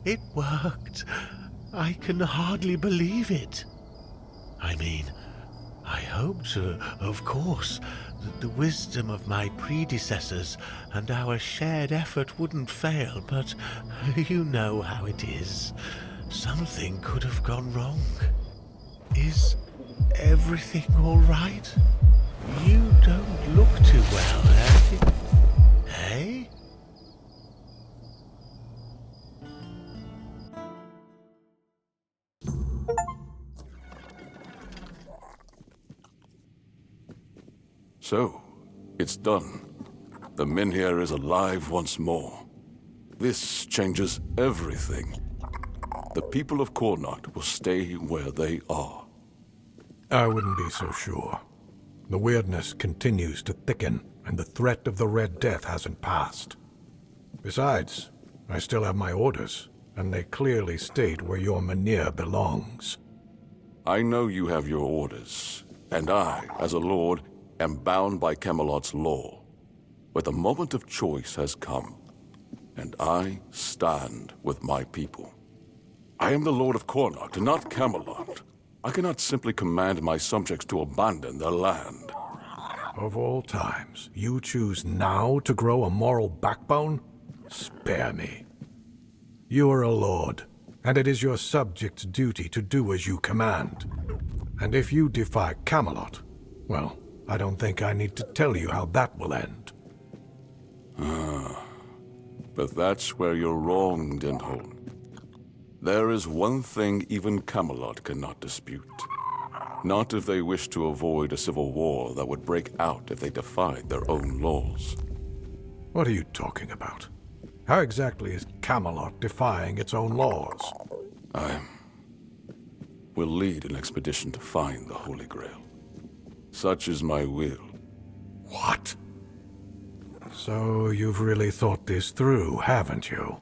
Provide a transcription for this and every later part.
It worked. I can hardly believe it. I mean, I hoped, of course, that the wisdom of my predecessors and our shared effort wouldn't fail, but you know how it is. Something could have gone wrong. Is everything all right? You don't look too well, eh? So, it's done. The Menhir is alive once more. This changes everything. The people of Cuanacht will stay where they are. I wouldn't be so sure. The weirdness continues to thicken, and the threat of the Red Death hasn't passed. Besides, I still have my orders, and they clearly state where your Menhir belongs. I know you have your orders, and I, as a lord, am bound by Camelot's law. But the moment of choice has come, and I stand with my people. I am the Lord of Cuanacht, and not Camelot. I cannot simply command my subjects to abandon their land. Of all times, you choose now to grow a moral backbone? Spare me. You are a lord, and it is your subjects' duty to do as you command. And if you defy Camelot, well, I don't think I need to tell you how that will end. But that's where you're wrong, Dindholm. There is one thing even Camelot cannot dispute. Not if they wish to avoid a civil war that would break out if they defied their own laws. What are you talking about? How exactly is Camelot defying its own laws? I will lead an expedition to find the Holy Grail. Such is my will. What? So you've really thought this through, haven't you?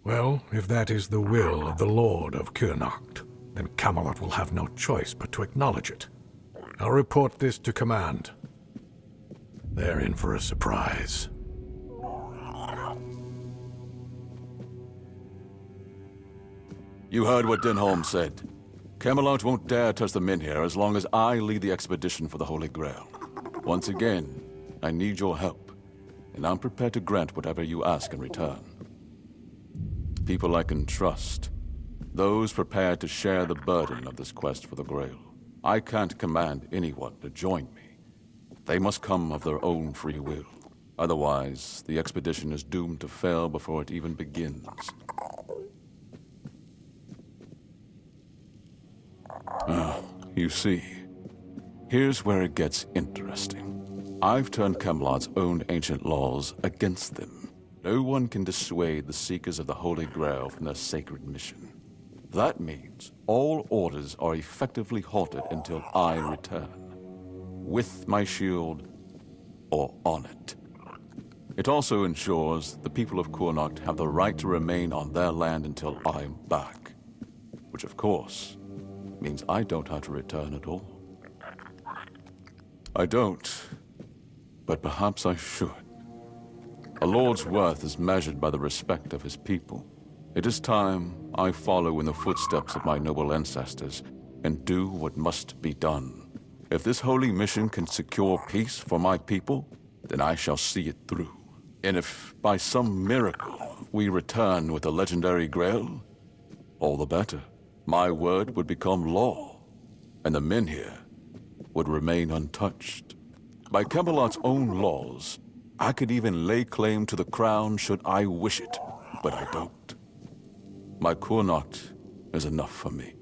Well, if that is the will of the Lord of Cuanacht, then Camelot will have no choice but to acknowledge it. I'll report this to command. They're in for a surprise. You heard what Dindholm said. Camelot won't dare touch the Menhir as long as I lead the expedition for the Holy Grail. Once again, I need your help, and I'm prepared to grant whatever you ask in return. People I can trust. Those prepared to share the burden of this quest for the Grail. I can't command anyone to join me. They must come of their own free will. Otherwise, the expedition is doomed to fail before it even begins. You see, here's where it gets interesting. I've turned Camelot's own ancient laws against them. No one can dissuade the Seekers of the Holy Grail from their sacred mission. That means all orders are effectively halted until I return. With my shield, or on it. It also ensures the people of Cuanacht have the right to remain on their land until I'm back. Which, of course, means I don't have to return at all. I don't, but perhaps I should. A lord's worth is measured by the respect of his people. It is time I follow in the footsteps of my noble ancestors and do what must be done. If this holy mission can secure peace for my people, then I shall see it through. And if by some miracle we return with the legendary Grail, all the better. My word would become law, and the Menhir would remain untouched. By Camelot's own laws, I could even lay claim to the crown should I wish it, but I don't. My Cuanacht is enough for me.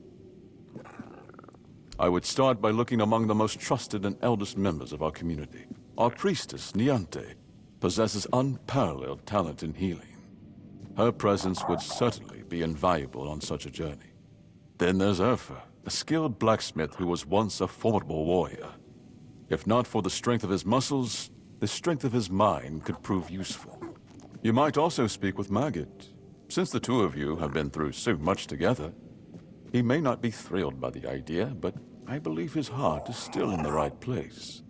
I would start by looking among the most trusted and eldest members of our community. Our priestess, Niante, possesses unparalleled talent in healing. Her presence would certainly be invaluable on such a journey. Then there's Urfa, a skilled blacksmith who was once a formidable warrior. If not for the strength of his muscles, the strength of his mind could prove useful. You might also speak with Maggot. Since the two of you have been through so much together, he may not be thrilled by the idea, but I believe his heart is still in the right place.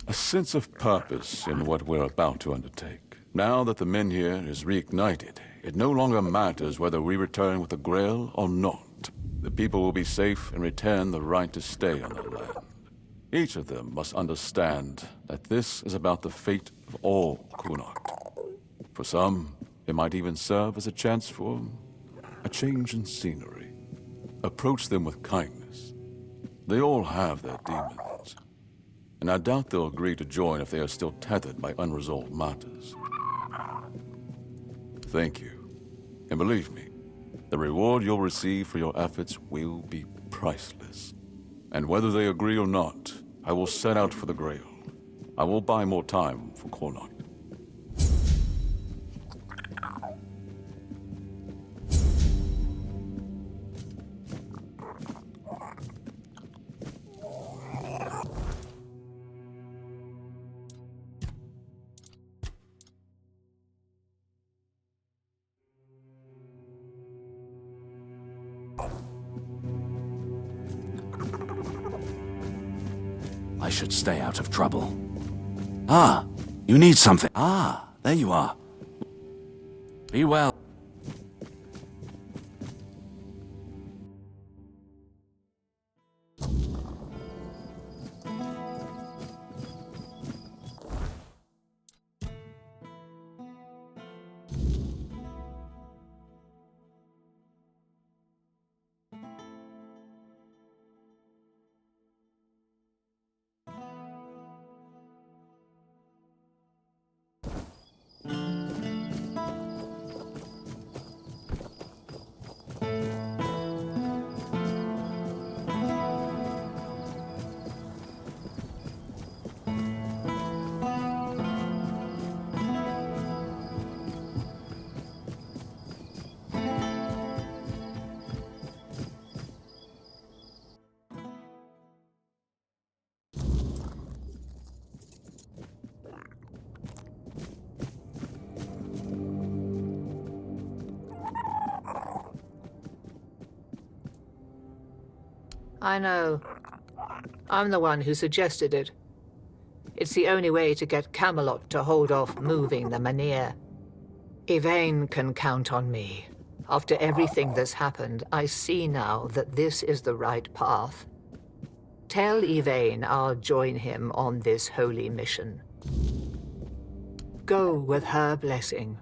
A sense of purpose in what we're about to undertake. Now that the Menhir is reignited, it no longer matters whether we return with the Grail or not. The people will be safe and retain the right to stay on the land. Each of them must understand that this is about the fate of all Cuanacht. For some, it might even serve as a chance for a change in scenery. Approach them with kindness. They all have their demons, and I doubt they'll agree to join if they are still tethered by unresolved matters. Thank you. And believe me, the reward you'll receive for your efforts will be priceless. And whether they agree or not, I will set out for the Grail. I will buy more time for Cuanacht. I should stay out of trouble. Ah, you need something. Ah, there you are. Be well. I know. I'm the one who suggested it. It's the only way to get Camelot to hold off moving the Menhir. Yvain can count on me. After everything that's happened, I see now that this is the right path. Tell Yvain I'll join him on this holy mission. Go with her blessing.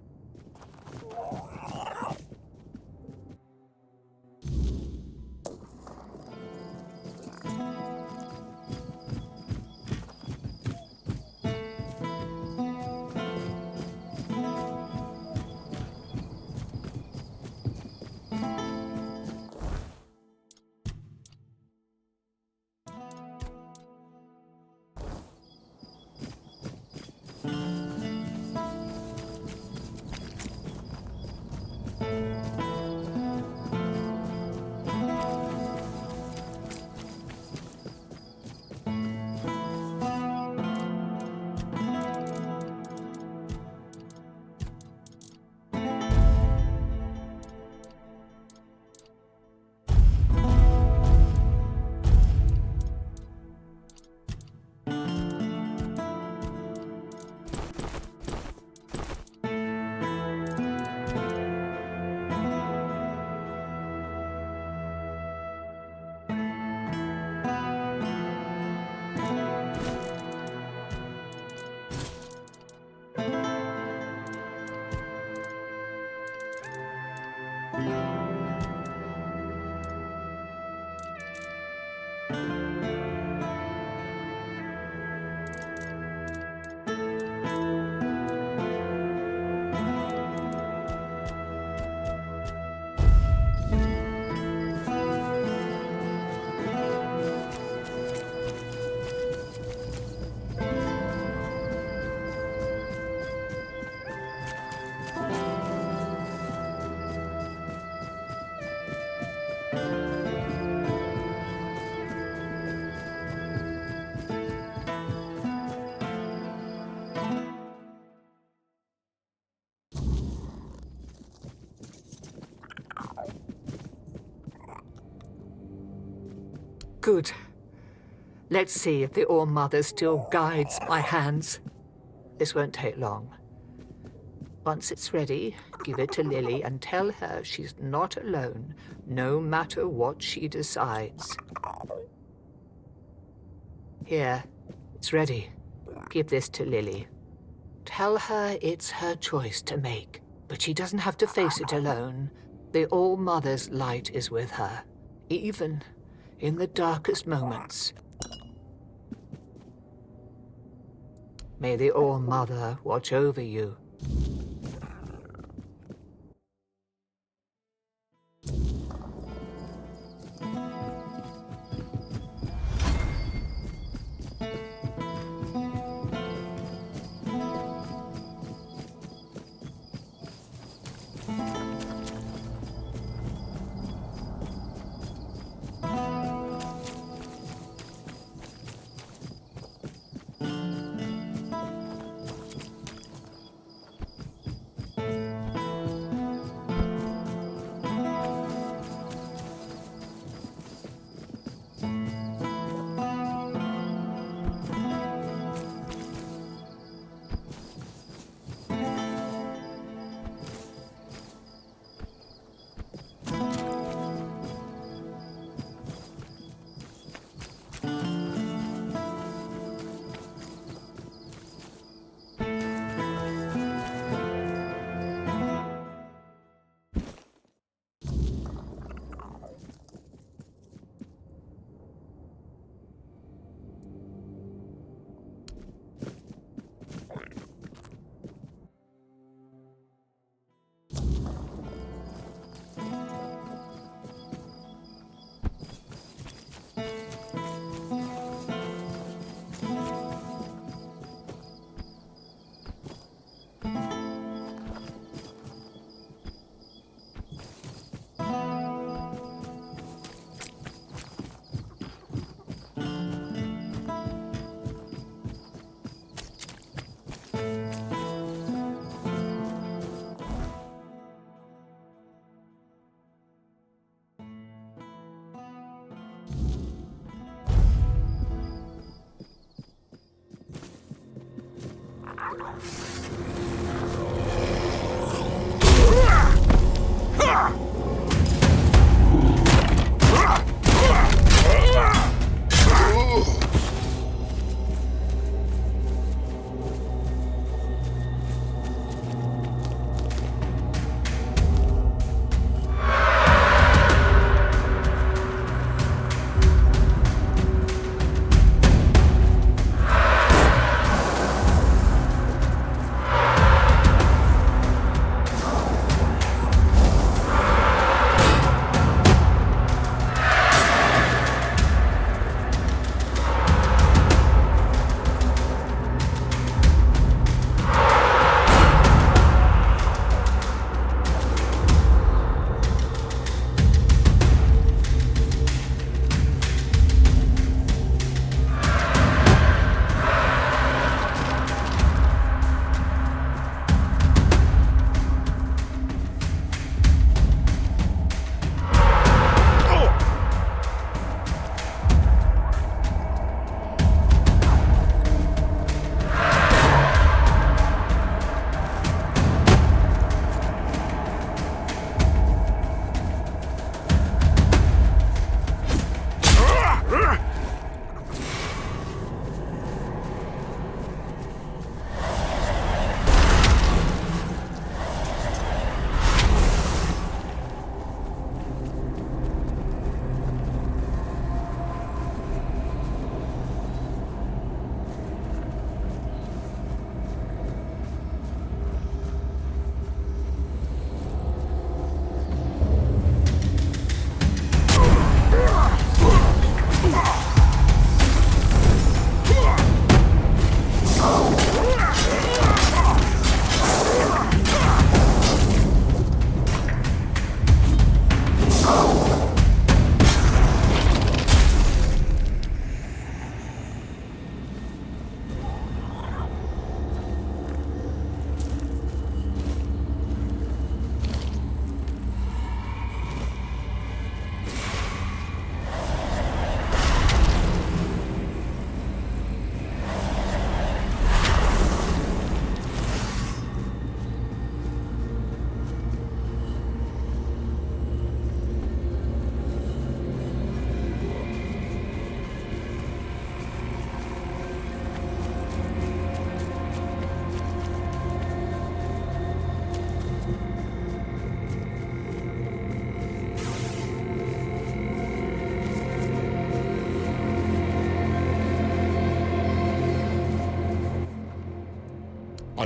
Good. Let's see if the All-Mother still guides my hands. This won't take long. Once it's ready, give it to Lily and tell her she's not alone, no matter what she decides. Here, it's ready. Give this to Lily. Tell her it's her choice to make, but she doesn't have to face it alone. The All-Mother's light is with her, even in the darkest moments. May the All-Mother watch over you.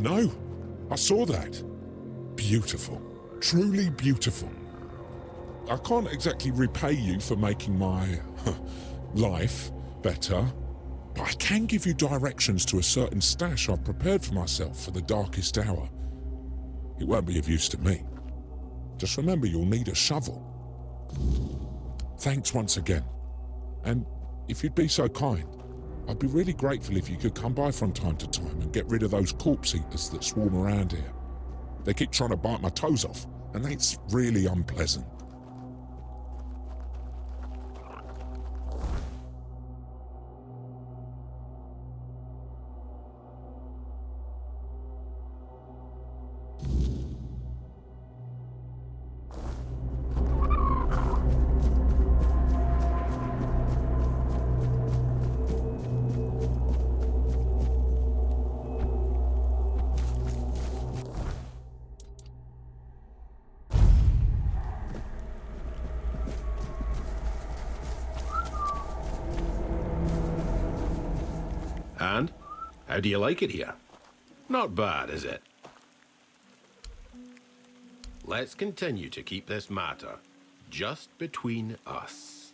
know. I saw that. Beautiful. Truly beautiful. I can't exactly repay you for making my life better, but I can give you directions to a certain stash I've prepared for myself for the darkest hour. It won't be of use to me. Just remember you'll need a shovel. Thanks once again. And if you'd be so kind, I'd be really grateful if you could come by from time to time and get rid of those corpse eaters that swarm around here. They keep trying to bite my toes off, and that's really unpleasant. And? How do you like it here? Not bad, is it? Let's continue to keep this matter just between us.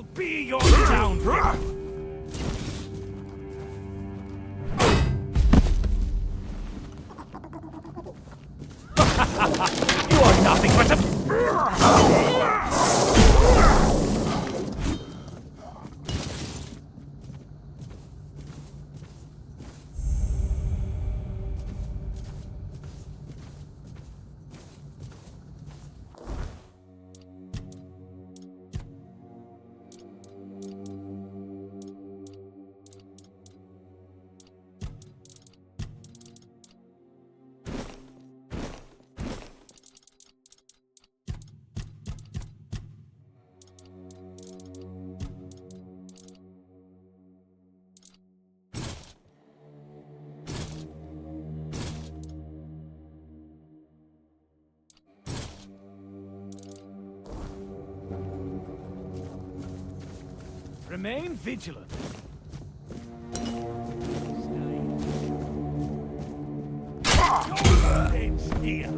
will be your downfall. You are nothing but a... Remain vigilant. It's here.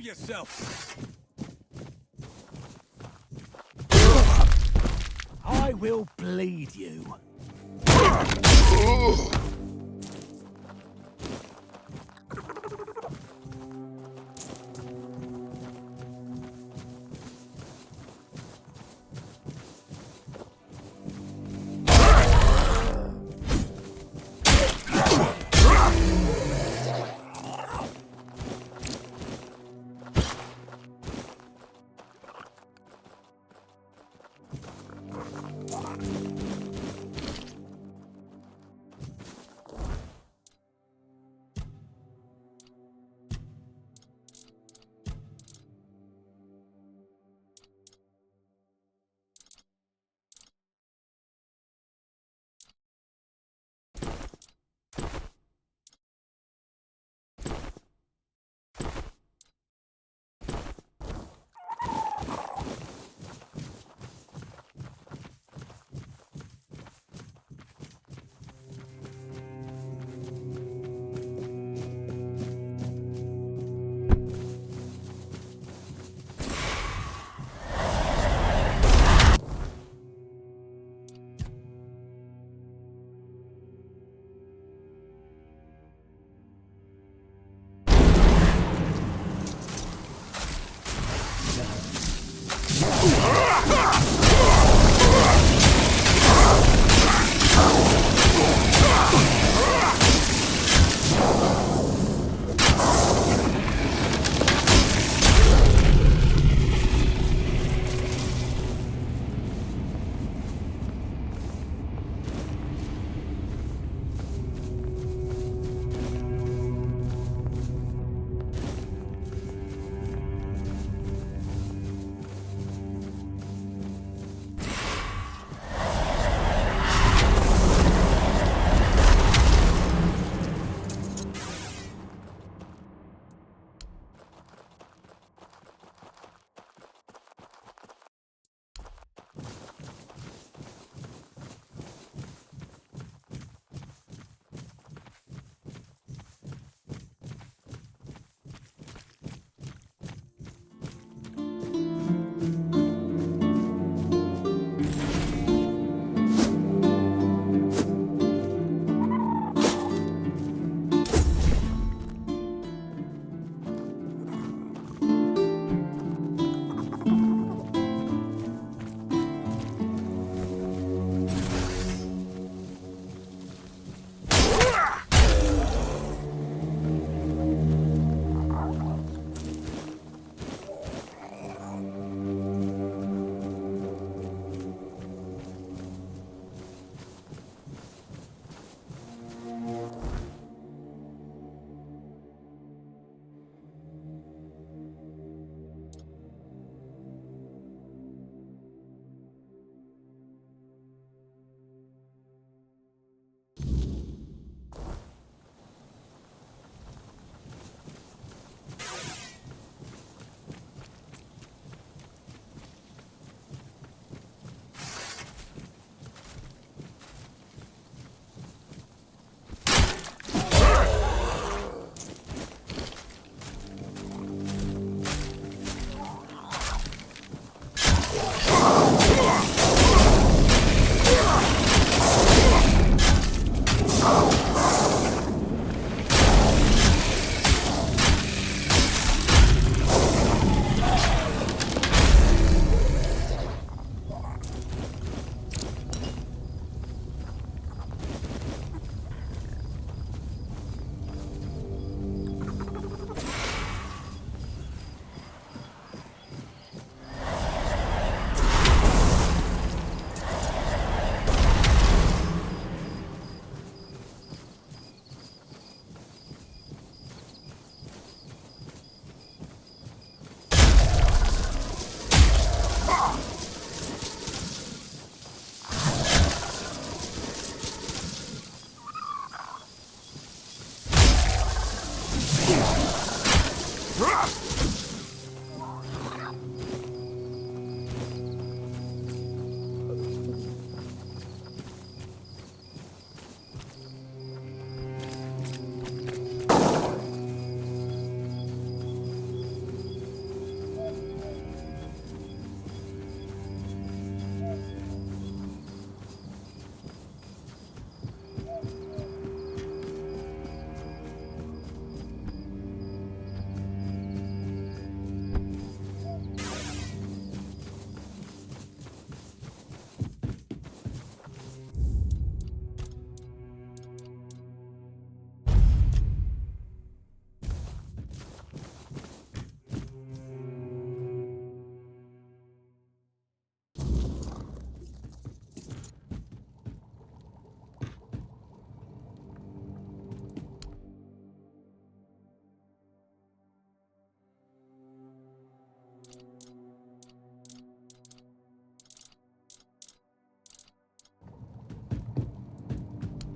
yourself! I will bleed you.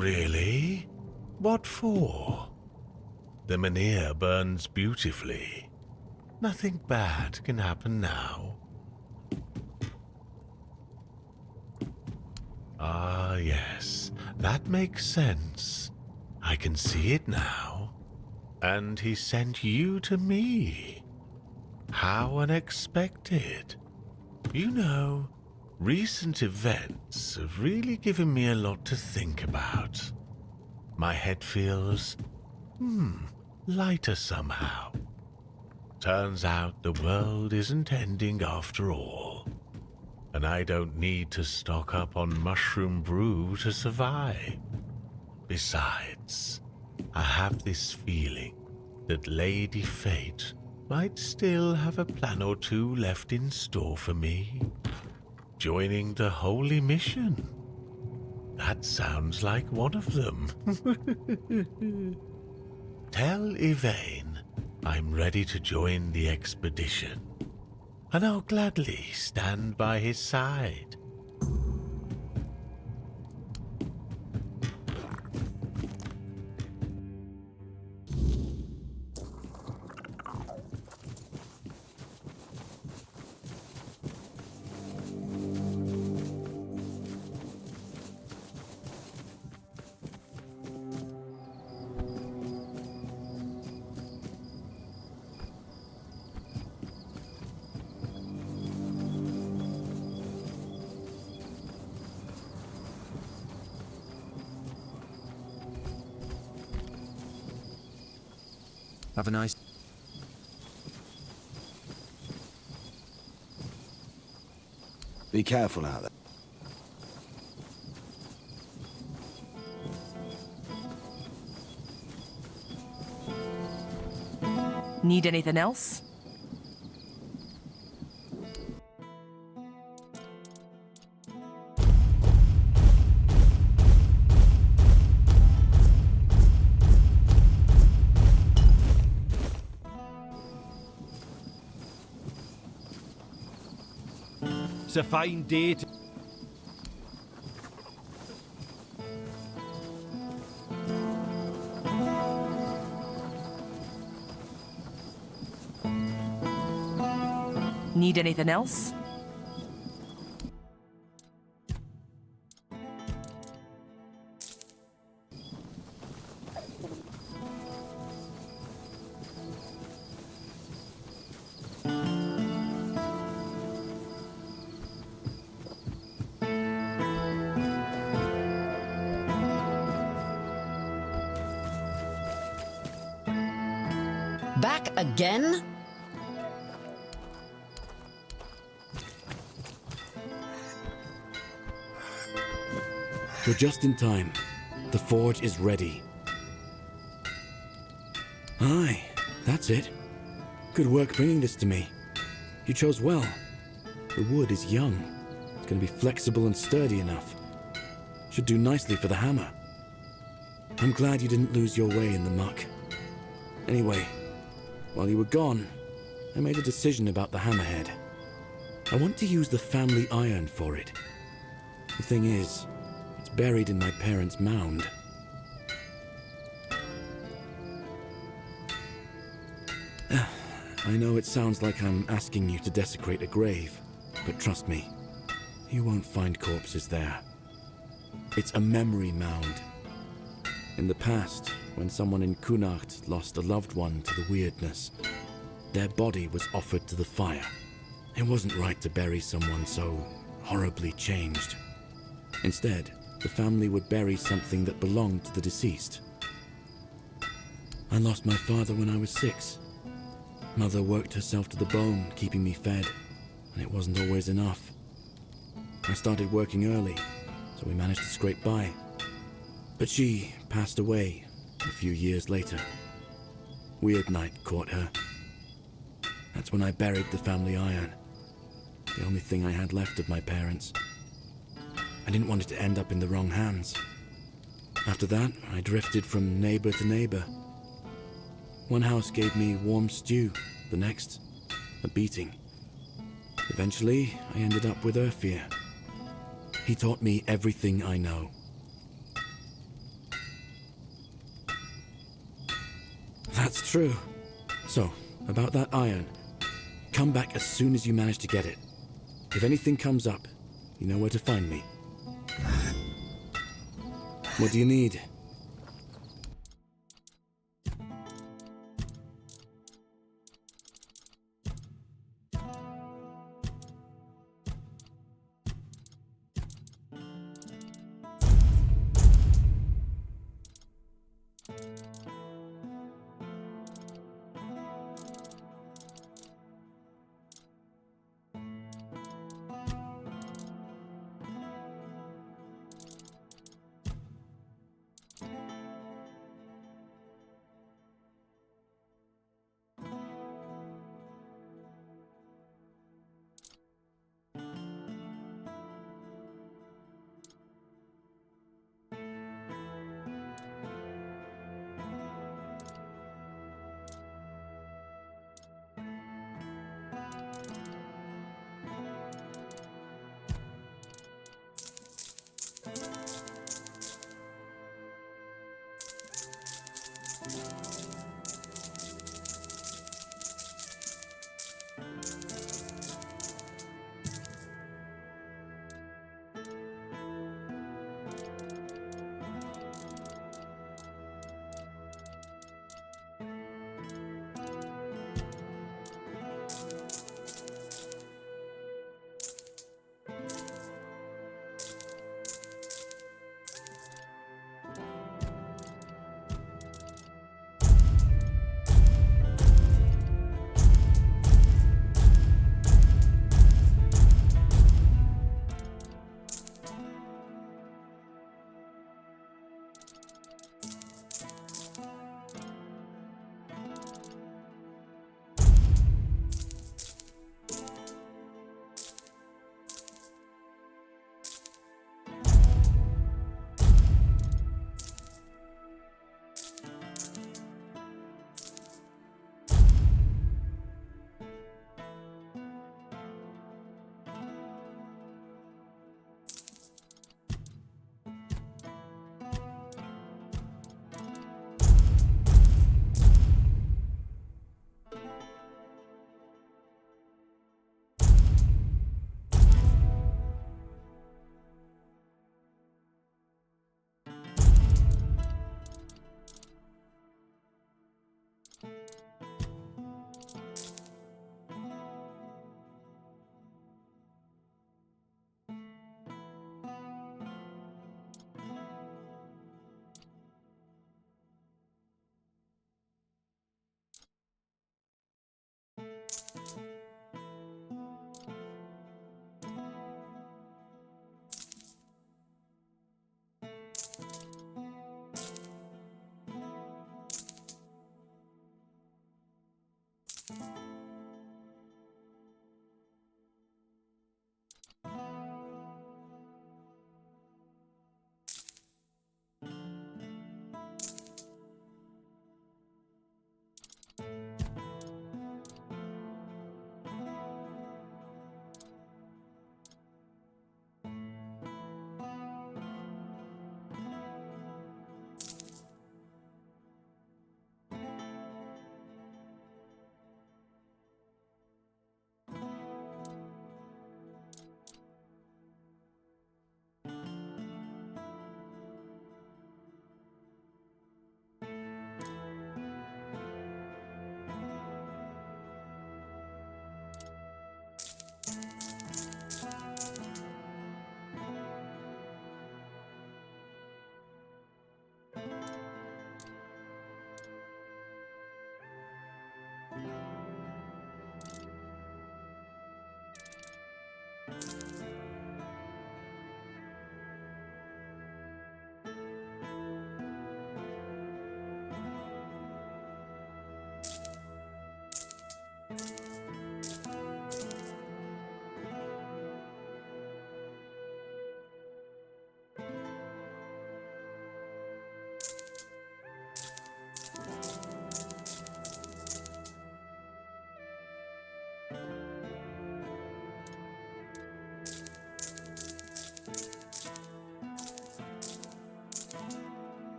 Really? What for? The Mynheer burns beautifully. Nothing bad can happen now. Ah, yes, that makes sense. I can see it now. And he sent you to me. How unexpected. You know, recent events have really given me a lot to think about. My head feels, lighter somehow. Turns out the world isn't ending after all. And I don't need to stock up on mushroom brew to survive. Besides, I have this feeling that Lady Fate might still have a plan or two left in store for me. Joining the Holy Mission. That sounds like one of them. Tell Yvain I'm ready to join the expedition, and I'll gladly stand by his side. Have a nice... Be careful out there. Need anything else? It's a fine day to... Need anything else? Back again? You're just in time. The forge is ready. Aye, that's it. Good work bringing this to me. You chose well. The wood is young. It's going to be flexible and sturdy enough. Should do nicely for the hammer. I'm glad you didn't lose your way in the muck. Anyway, while you were gone, I made a decision about the hammerhead. I want to use the family iron for it. The thing is, it's buried in my parents' mound. I know it sounds like I'm asking you to desecrate a grave, but trust me, you won't find corpses there. It's a memory mound. In the past, when someone in Cuanacht lost a loved one to the weirdness, their body was offered to the fire. It wasn't right to bury someone so horribly changed. Instead, the family would bury something that belonged to the deceased. I lost my father when I was 6. Mother worked herself to the bone, keeping me fed, and it wasn't always enough. I started working early, so we managed to scrape by. But she passed away a few years later. Weird night caught her. That's when I buried the family iron. The only thing I had left of my parents. I didn't want it to end up in the wrong hands. After that, I drifted from neighbor to neighbor. One house gave me warm stew, the next, a beating. Eventually, I ended up with Arthurian. He taught me everything I know. That's true. So, about that iron. Come back as soon as you manage to get it. If anything comes up, you know where to find me. What do you need?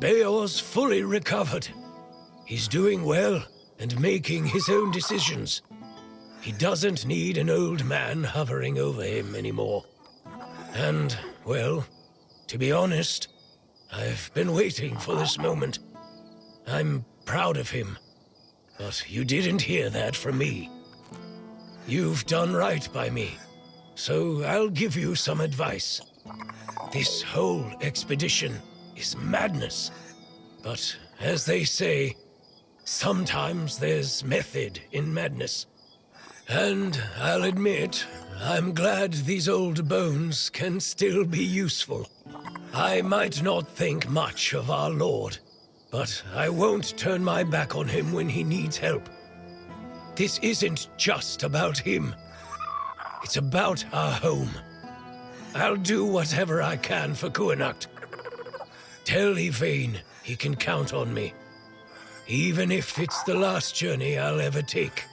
Beor's fully recovered. He's doing well and making his own decisions. He doesn't need an old man hovering over him anymore. And, well, to be honest, I've been waiting for this moment. I'm proud of him, but you didn't hear that from me. You've done right by me, so I'll give you some advice. This whole expedition is madness, but as they say, sometimes there's method in madness. And I'll admit, I'm glad these old bones can still be useful. I might not think much of our Lord, but I won't turn my back on him when he needs help. This isn't just about him. It's about our home. I'll do whatever I can for Cuanacht. Tell Yvain he can count on me, even if it's the last journey I'll ever take.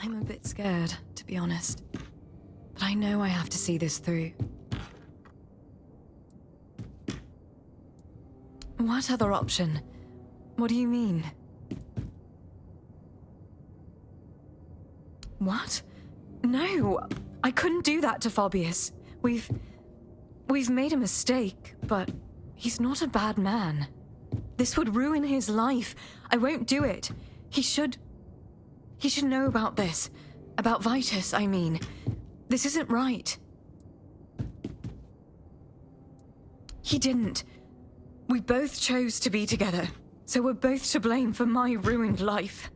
I'm a bit scared, to be honest. But I know I have to see this through. What other option? What do you mean? What? No, I couldn't do that to Phobius. We've made a mistake, but he's not a bad man. This would ruin his life. I won't do it. He should know about this. About Vitus, I mean. This isn't right. He didn't. We both chose to be together, so we're both to blame for my ruined life.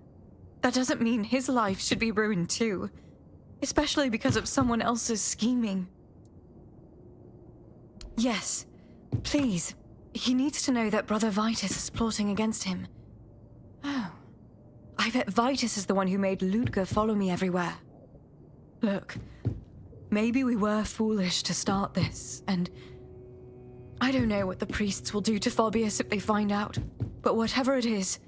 That doesn't mean his life should be ruined too, especially because of someone else's scheming. Yes, please. He needs to know that Brother Vitus is plotting against him. Oh. I bet Vitus is the one who made Ludger follow me everywhere. Look, maybe we were foolish to start this, and I don't know what the priests will do to Phobius if they find out, but whatever it is,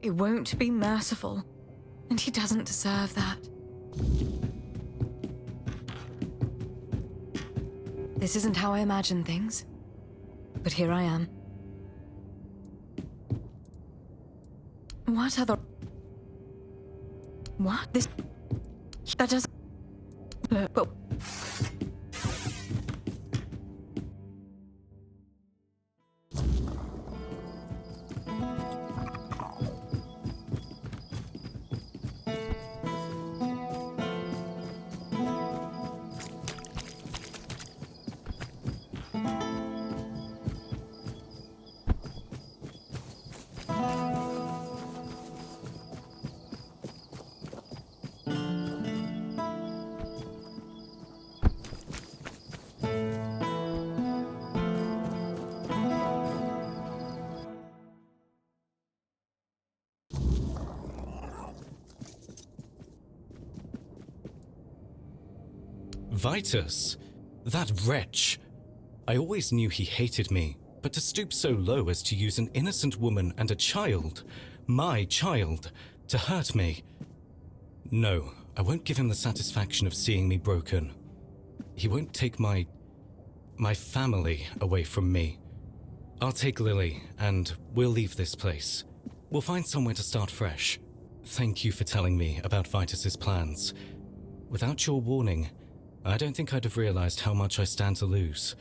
it won't be merciful, and he doesn't deserve that. This isn't how I imagined things, but here I am. What other... What? This... That doesn't... Look, but... Vitus? That wretch. I always knew he hated me, but to stoop so low as to use an innocent woman and a child, my child, to hurt me. No, I won't give him the satisfaction of seeing me broken. He won't take my family away from me. I'll take Lily, and we'll leave this place. We'll find somewhere to start fresh. Thank you for telling me about Vitus's plans. Without your warning, I don't think I'd have realized how much I stand to lose.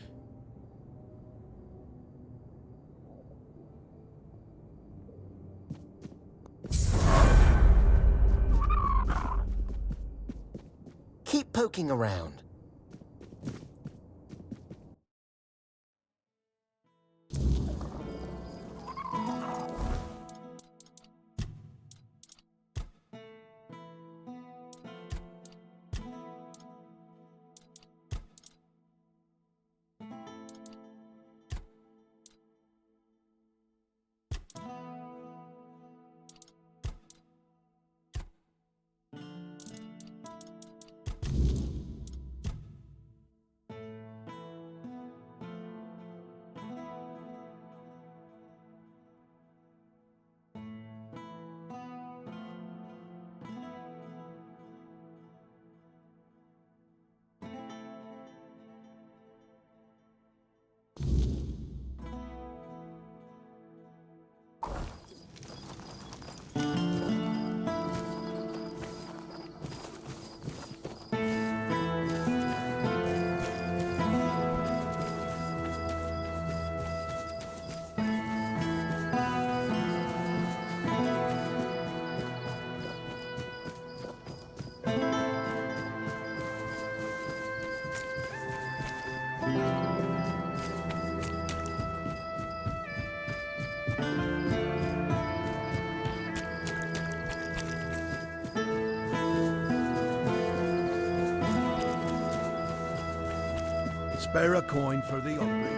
Keep poking around. Spare a coin for the hungry.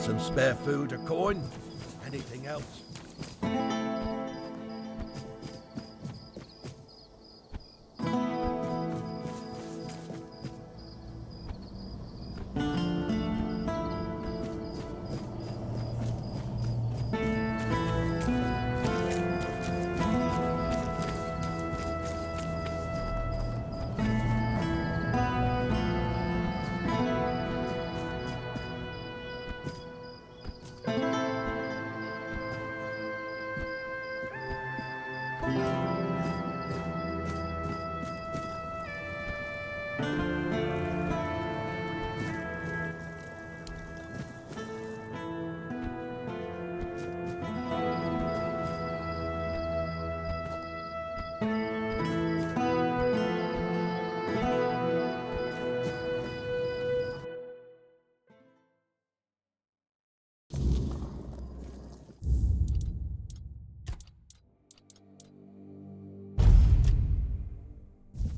Some spare food or coin? Anything else?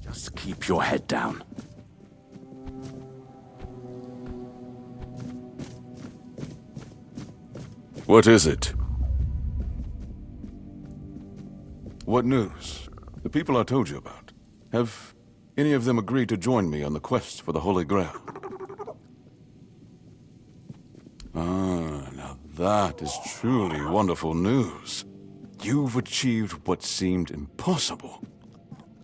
Just keep your head down. What is it? What news? The people I told you about. Have any of them agreed to join me on the quest for the Holy Grail? Ah, now that is truly wonderful news. You've achieved what seemed impossible.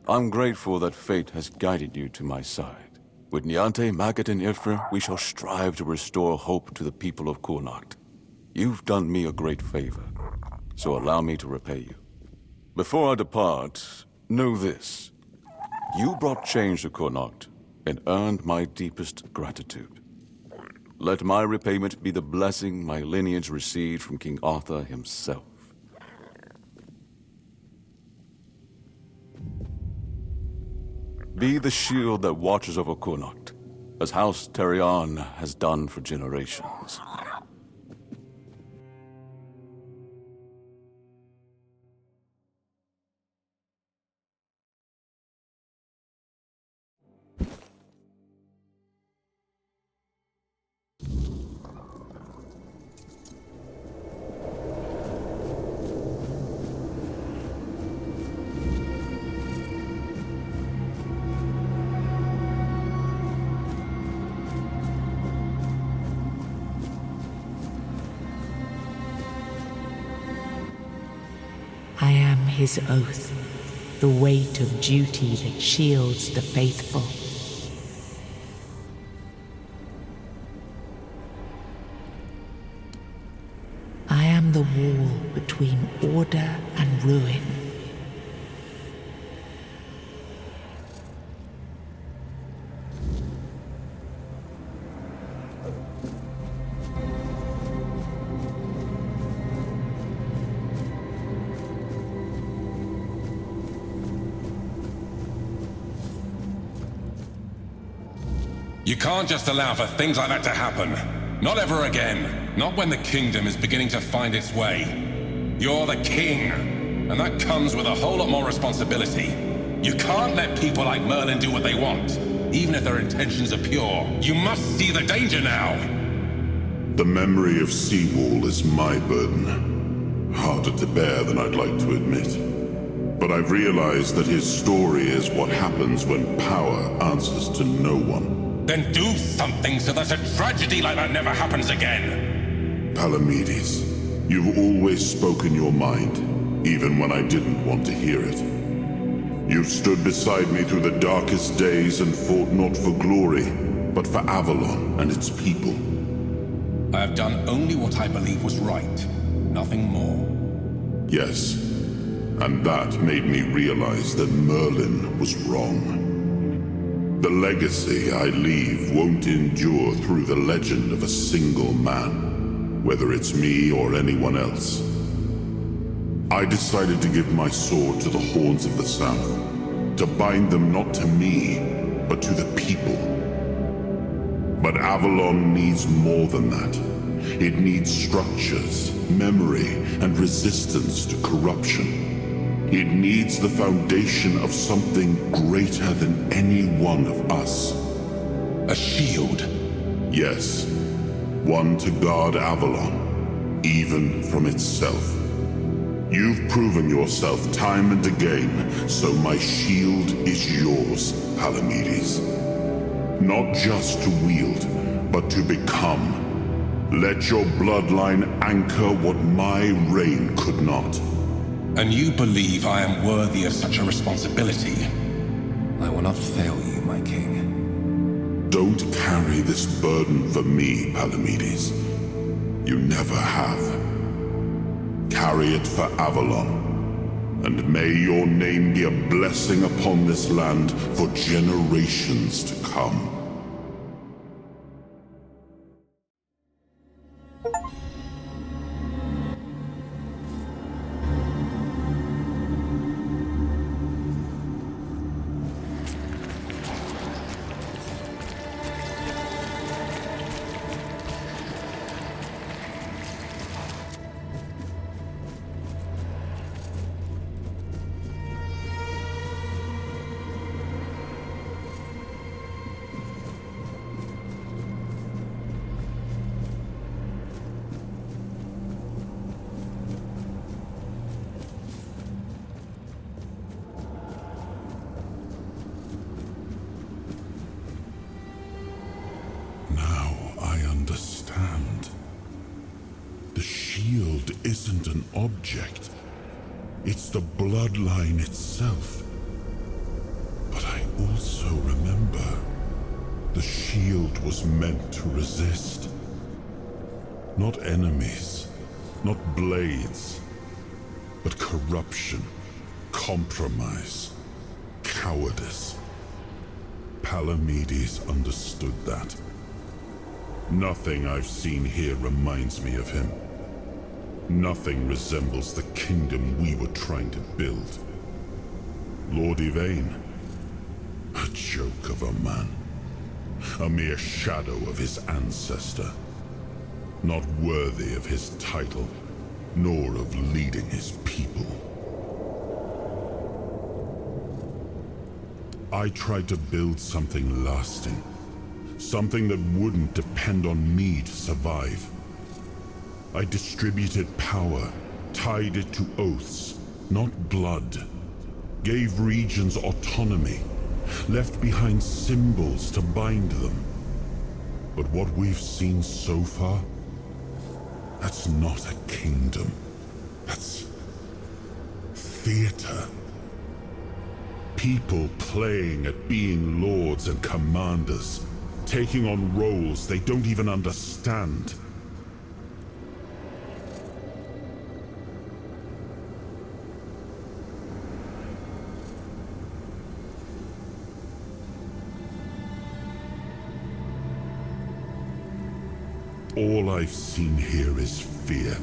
I'm grateful that fate has guided you to my side. With Niante, Magat, and Ifra, we shall strive to restore hope to the people of Cuanacht. You've done me a great favor, so allow me to repay you. Before I depart, know this. You brought change to Cuanacht and earned my deepest gratitude. Let my repayment be the blessing my lineage received from King Arthur himself. Be the shield that watches over Cuanacht, as House Terion has done for generations. I am his oath, the weight of duty that shields the faithful. I am the wall between order and ruin. You can't just allow for things like that to happen. Not ever again. Not when the kingdom is beginning to find its way. You're the king, and that comes with a whole lot more responsibility. You can't let people like Merlin do what they want, even if their intentions are pure. You must see the danger now! The memory of Seawall is my burden. Harder to bear than I'd like to admit. But I've realized that his story is what happens when power answers to no one. Then do something so that a tragedy like that never happens again! Palamedes, you've always spoken your mind, even when I didn't want to hear it. You've stood beside me through the darkest days and fought not for glory, but for Avalon and its people. I have done only what I believe was right, nothing more. Yes, and that made me realize that Merlin was wrong. The legacy I leave won't endure through the legend of a single man, whether it's me or anyone else. I decided to give my sword to the Horns of the South, to bind them not to me, but to the people. But Avalon needs more than that. It needs structures, memory, and resistance to corruption. It needs the foundation of something greater than any one of us. A shield? Yes. one to guard Avalon, even from itself. You've proven yourself time and again, so my shield is yours, Palamedes. Not just to wield, but to become. Let your bloodline anchor what my reign could not. And you believe I am worthy of such a responsibility? I will not fail you, my king. Don't carry this burden for me, Palamedes. You never have. Carry it for Avalon, and may your name be a blessing upon this land for generations to come. Isn't an object. It's the bloodline itself. But I also remember the shield was meant to resist. Not enemies, not blades, but corruption, compromise, cowardice. Palamedes understood that. Nothing I've seen here reminds me of him. Nothing resembles the kingdom we were trying to build. Lord Yvain, a joke of a man. A mere shadow of his ancestor. Not worthy of his title, nor of leading his people. I tried to build something lasting. Something that wouldn't depend on me to survive. I distributed power, tied it to oaths, not blood. Gave regions autonomy, left behind symbols to bind them. But what we've seen so far, that's not a kingdom. That's theater. People playing at being lords and commanders, taking on roles they don't even understand. All I've seen here is fear.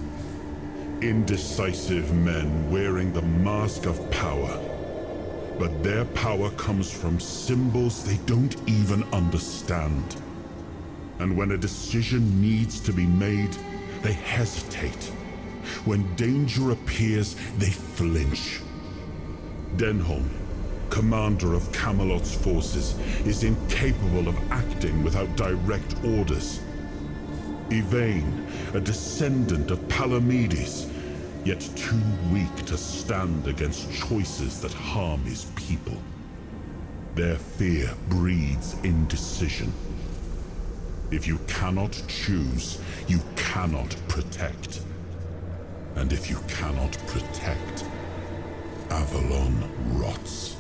Indecisive men wearing the mask of power. But their power comes from symbols they don't even understand. And when a decision needs to be made, they hesitate. When danger appears, they flinch. Denholm, commander of Camelot's forces, is incapable of acting without direct orders. Yvain, a descendant of Palamedes, yet too weak to stand against choices that harm his people. Their fear breeds indecision. If you cannot choose, you cannot protect. And if you cannot protect, Avalon rots.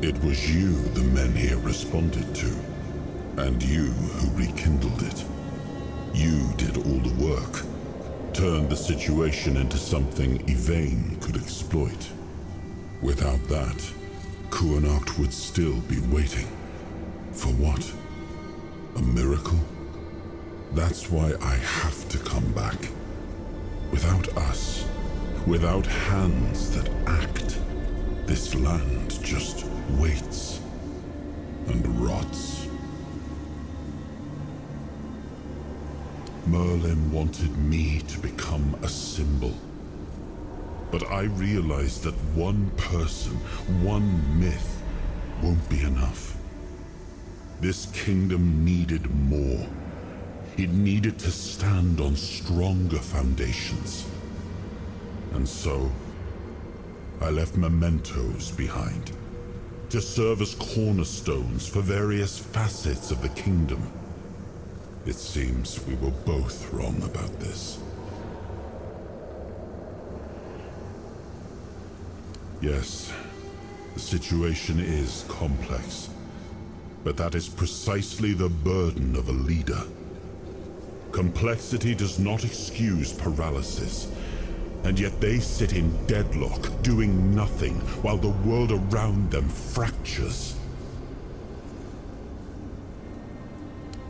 It was you the men here responded to, and you who rekindled it. You did all the work, turned the situation into something Yvain could exploit. Without that, Cuanacht would still be waiting. For what? A miracle? That's why I have to come back. Without us, without hands that act, this land just waits and rots. Merlin wanted me to become a symbol. But I realized that one person, one myth, won't be enough. This kingdom needed more. It needed to stand on stronger foundations. And so, I left mementos behind, to serve as cornerstones for various facets of the kingdom. It seems we were both wrong about this. Yes, the situation is complex, but that is precisely the burden of a leader. Complexity does not excuse paralysis, and yet they sit in deadlock, doing nothing, while the world around them fractures.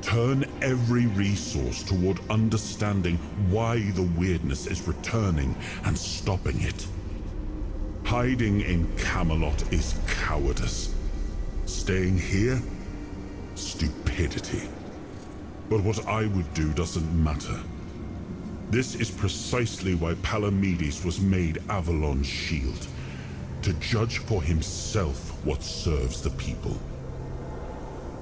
Turn every resource toward understanding why the weirdness is returning and stopping it. Hiding in Camelot is cowardice. Staying here? Stupidity. But what I would do doesn't matter. This is precisely why Palamedes was made Avalon's shield, to judge for himself what serves the people,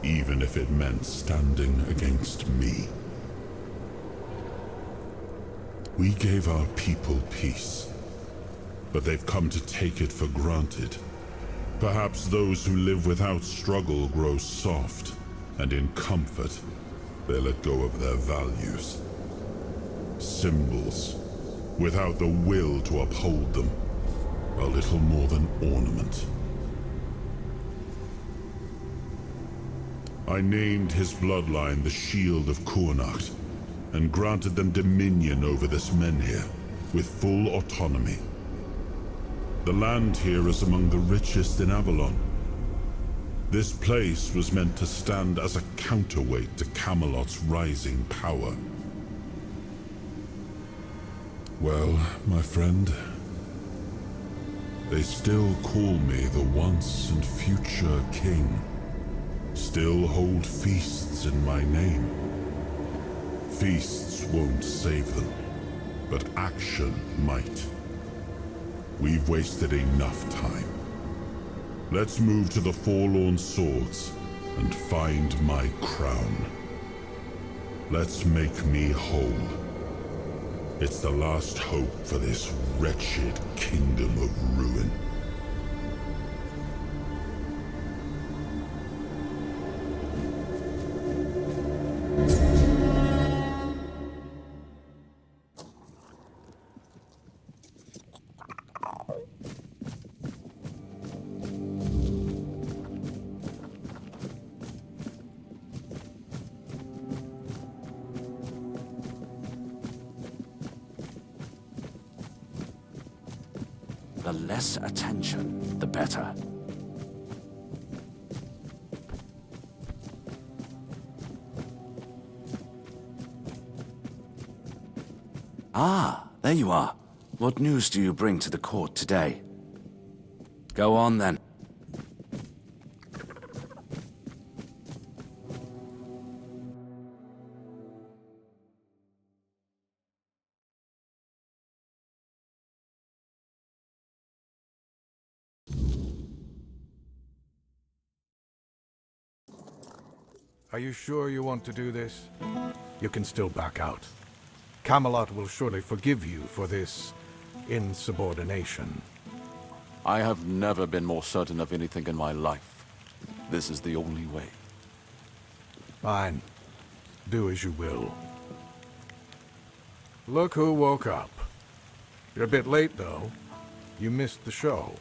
even if it meant standing against me. We gave our people peace, but they've come to take it for granted. Perhaps those who live without struggle grow soft, and in comfort, they let go of their values. Symbols, without the will to uphold them, are little more than ornament. I named his bloodline the Shield of Cuanacht, and granted them dominion over this menhir, with full autonomy. The land here is among the richest in Avalon. This place was meant to stand as a counterweight to Camelot's rising power. Well, my friend, they still call me the once and future king. Still hold feasts in my name. Feasts won't save them, but action might. We've wasted enough time. Let's move to the Forlorn Swords and find my crown. Let's make me whole. It's the last hope for this wretched kingdom of ruin. The less attention, the better. Ah, there you are. What news do you bring to the court today? Go on then. Are you sure you want to do this? You can still back out. Camelot will surely forgive you for this insubordination. I have never been more certain of anything in my life. This is the only way. Fine. Do as you will. Look who woke up. You're a bit late, though. You missed the show.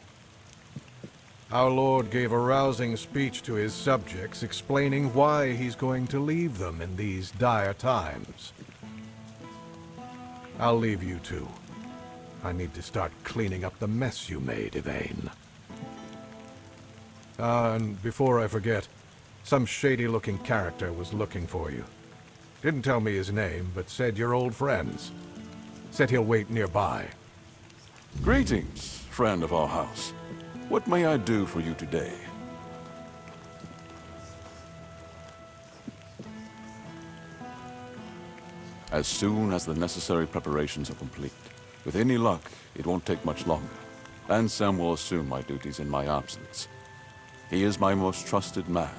Our Lord gave a rousing speech to his subjects explaining why he's going to leave them in these dire times. I'll leave you two. I need to start cleaning up the mess you made, Yvain. And before I forget, some shady-looking character was looking for you. Didn't tell me his name, but said you're old friends. Said he'll wait nearby. Greetings, friend of our house. What may I do for you today? As soon as the necessary preparations are complete. With any luck, it won't take much longer. Ansem will assume my duties in my absence. He is my most trusted man,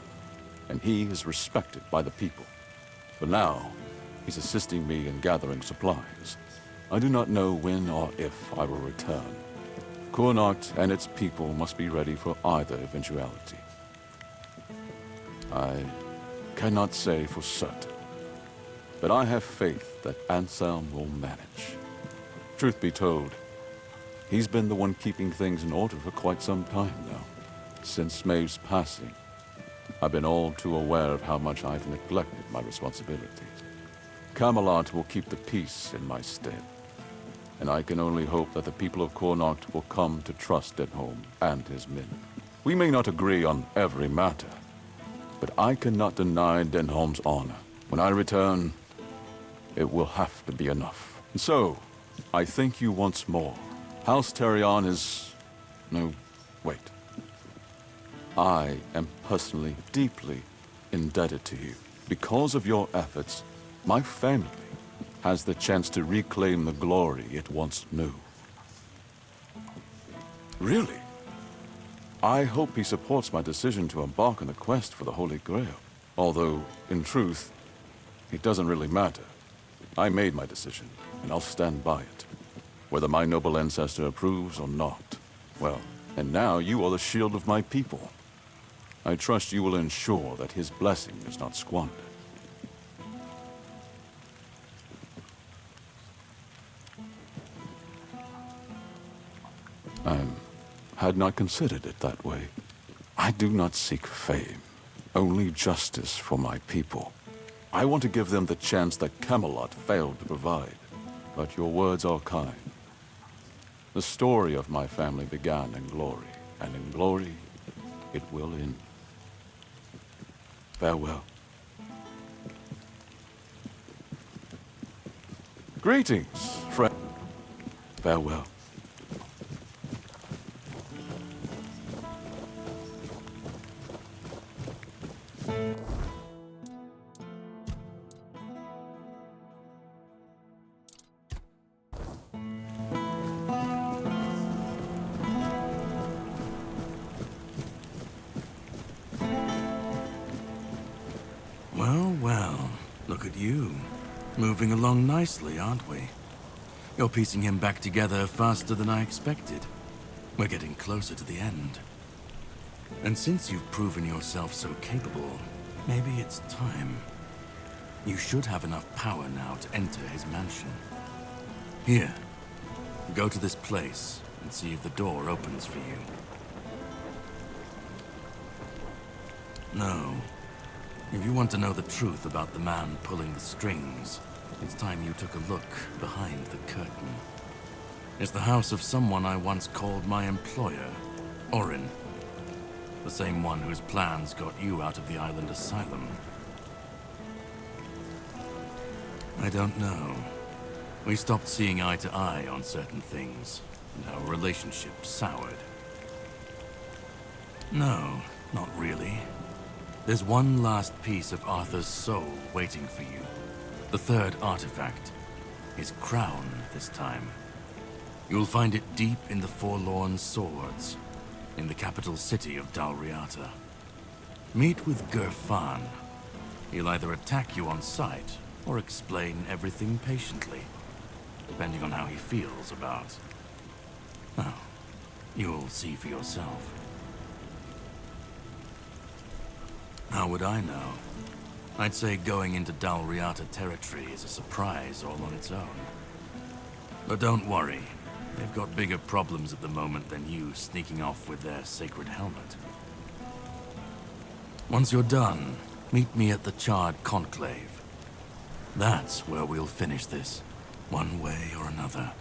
and he is respected by the people. For now, he's assisting me in gathering supplies. I do not know when or if I will return. Cuanacht and its people must be ready for either eventuality. I cannot say for certain, but I have faith that Anselm will manage. Truth be told, he's been the one keeping things in order for quite some time now. Since Maeve's passing, I've been all too aware of how much I've neglected my responsibilities. Camelot will keep the peace in my stead, and I can only hope that the people of Cuanacht will come to trust Denholm and his men. We may not agree on every matter, but I cannot deny Denholm's honor. When I return, it will have to be enough. And so, I thank you once more. House Terion is... no, wait. I am personally deeply indebted to you. Because of your efforts, my family has the chance to reclaim the glory it once knew. Really? I hope he supports my decision to embark on the quest for the Holy Grail. Although, in truth, it doesn't really matter. I made my decision, and I'll stand by it. Whether my noble ancestor approves or not. Well, and now you are the shield of my people. I trust you will ensure that his blessing is not squandered. I had not considered it that way. I do not seek fame, only justice for my people. I want to give them the chance that Camelot failed to provide. But your words are kind. The story of my family began in glory, and in glory it will end. Farewell. Greetings, friend. Farewell. Well, look at you. Moving along nicely, aren't we? You're piecing him back together faster than I expected. We're getting closer to the end. And since you've proven yourself so capable, maybe it's time. You should have enough power now to enter his mansion. Here, go to this place and see if the door opens for you. No. If you want to know the truth about the man pulling the strings, it's time you took a look behind the curtain. It's the house of someone I once called my employer, Orin. The same one whose plans got you out of the island asylum. I don't know. We stopped seeing eye to eye on certain things, and our relationship soured. No, not really. There's one last piece of Arthur's soul waiting for you. The third artifact. His crown, this time. You'll find it deep in the Forlorn Swords, in the capital city of Dalriata. Meet with Gerfan. He'll either attack you on sight, or explain everything patiently, depending on how he feels about... well, you'll see for yourself. How would I know? I'd say going into Dalriata territory is a surprise all on its own. But don't worry. They've got bigger problems at the moment than you sneaking off with their sacred helmet. Once you're done, meet me at the Charred Conclave. That's where we'll finish this, one way or another.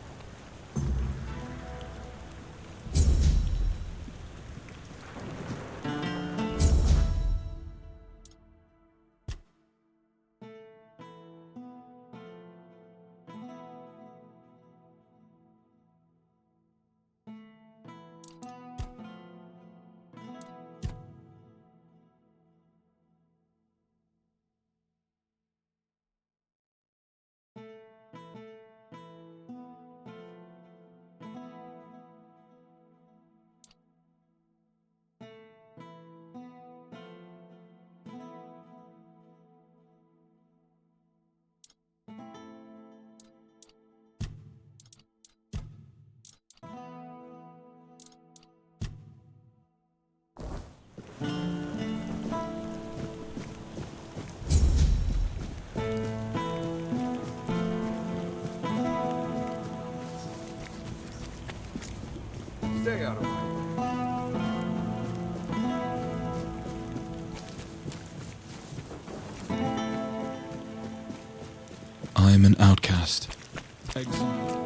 Stay out of my I am an outcast. Exiled.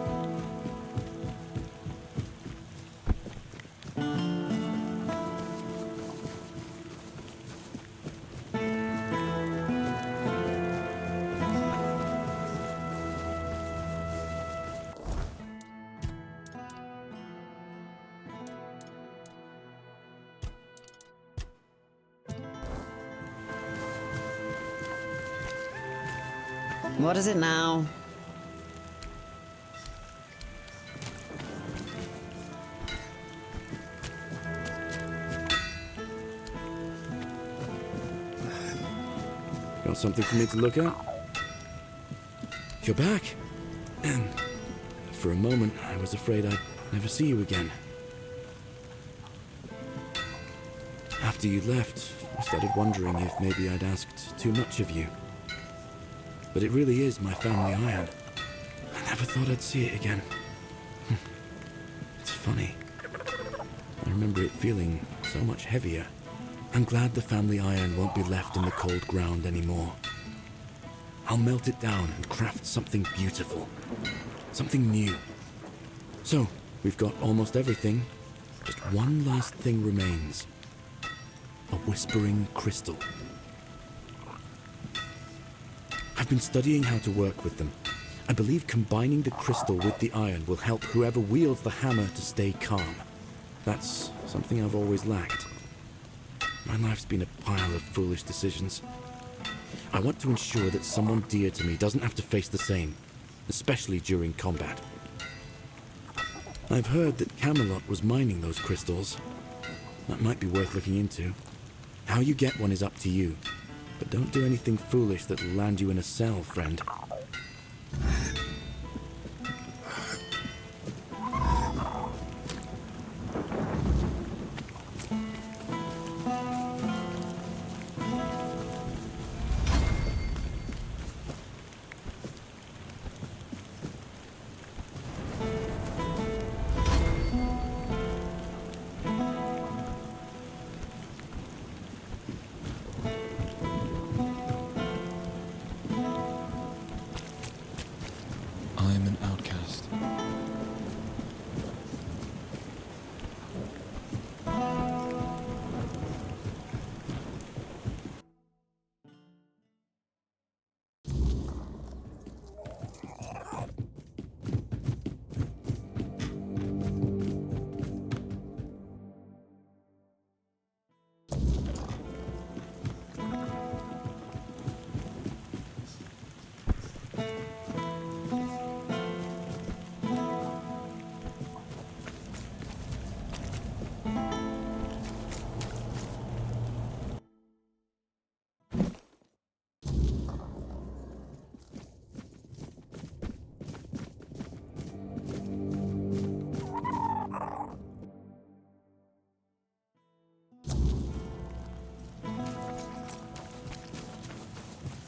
What is it now? Got something for me to look at? You're back. And for a moment, I was afraid I'd never see you again. After you left, I started wondering if maybe I'd asked too much of you. But it really is my family iron. I never thought I'd see it again. It's funny. I remember it feeling so much heavier. I'm glad the family iron won't be left in the cold ground anymore. I'll melt it down and craft something beautiful. Something new. So, we've got almost everything. Just one last thing remains. A whispering crystal. I've been studying how to work with them. I believe combining the crystal with the iron will help whoever wields the hammer to stay calm. That's something I've always lacked. My life's been a pile of foolish decisions. I want to ensure that someone dear to me doesn't have to face the same, especially during combat. I've heard that Camelot was mining those crystals. That might be worth looking into. How you get one is up to you. But don't do anything foolish that'll land you in a cell, friend. I am an outcast.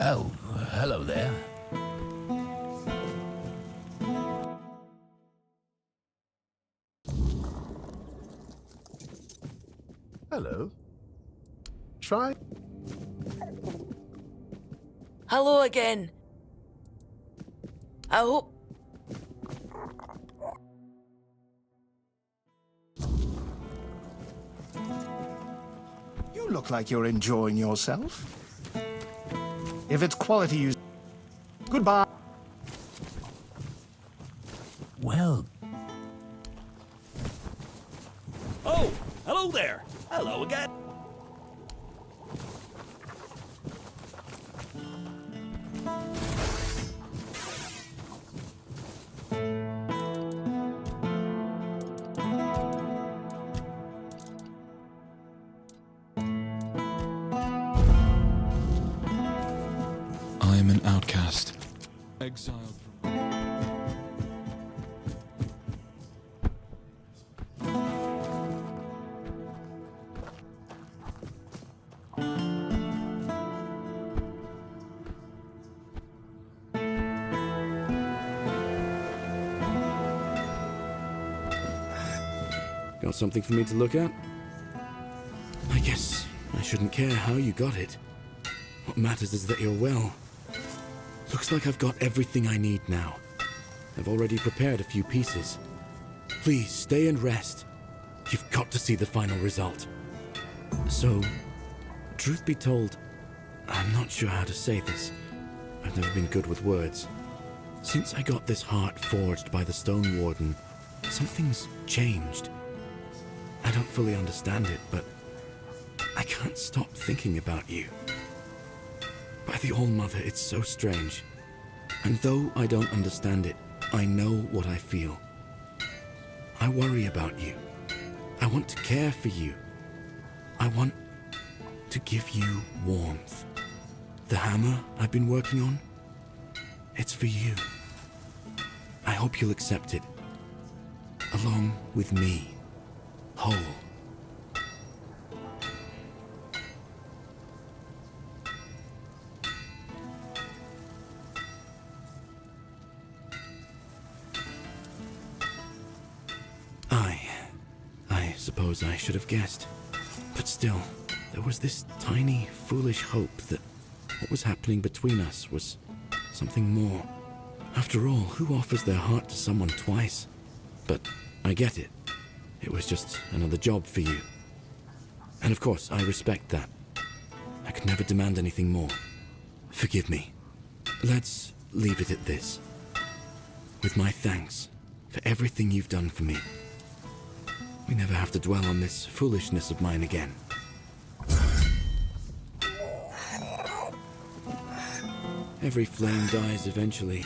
Oh, hello there. Hello. Try. Hello again. I hope... You look like you're enjoying yourself. If it's quality you... Goodbye. Well... Oh, hello there. Hello again. I am an outcast. Exiled from... Got something for me to look at? I guess I shouldn't care how you got it. What matters is that you're well. Looks like I've got everything I need now. I've already prepared a few pieces. Please, stay and rest. You've got to see the final result. So, truth be told, I'm not sure how to say this. I've never been good with words. Since I got this heart forged by the Stone Warden, something's changed. I don't fully understand it, but I can't stop thinking about you. By the All-Mother, it's so strange. And though I don't understand it, I know what I feel. I worry about you. I want to care for you. I want to give you warmth. The hammer I've been working on, it's for you. I hope you'll accept it, along with me, whole. I suppose I should have guessed. But still, there was this tiny, foolish hope that what was happening between us was something more. After all, who offers their heart to someone twice? But I get it. It was just another job for you. And of course, I respect that. I could never demand anything more. Forgive me. Let's leave it at this. With my thanks for everything you've done for me. We never have to dwell on this foolishness of mine again. Every flame dies eventually.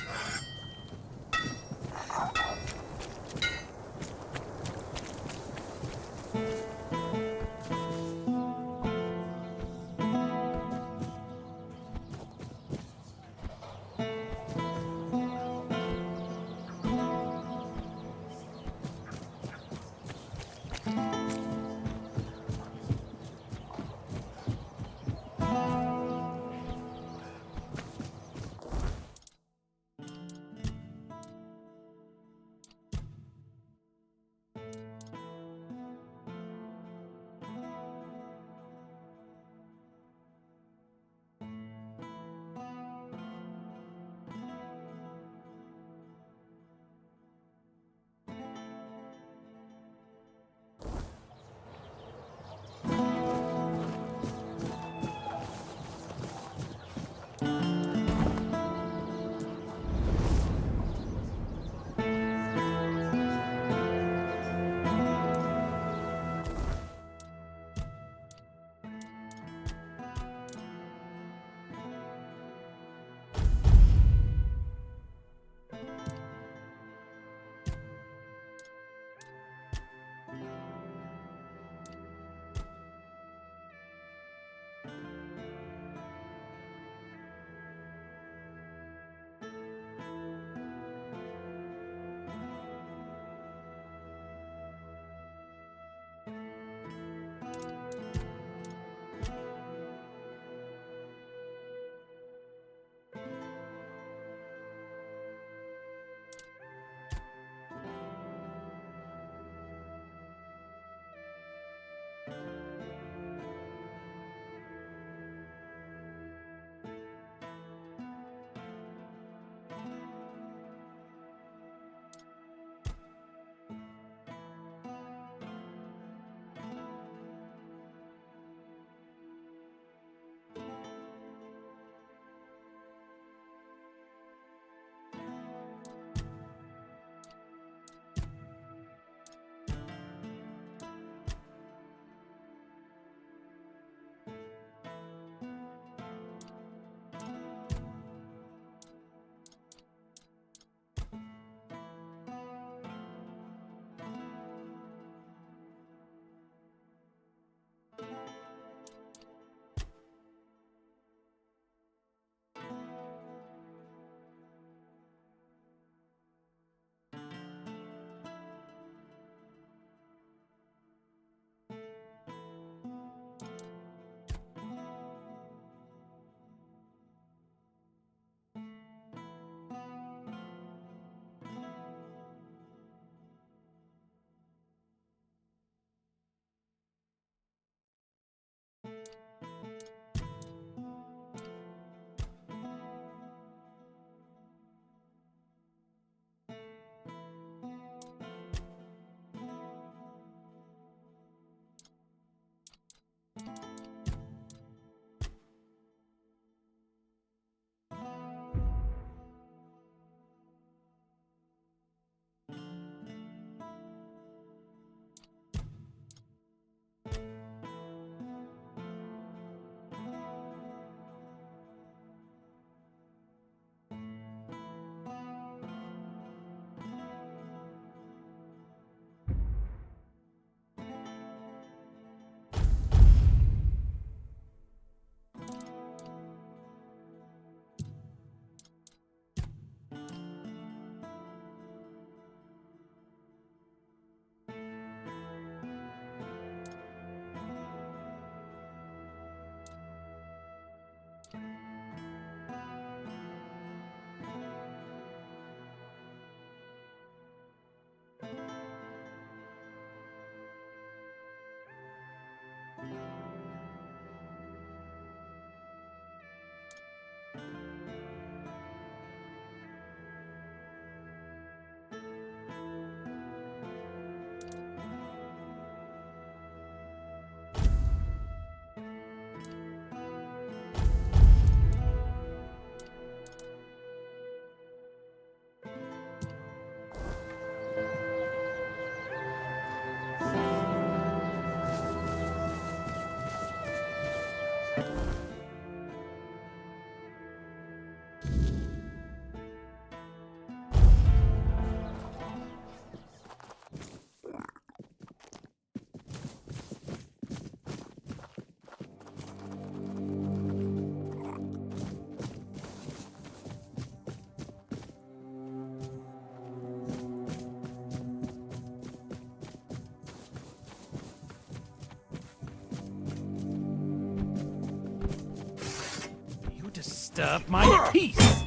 disturb my peace.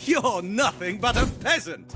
You're nothing but a peasant!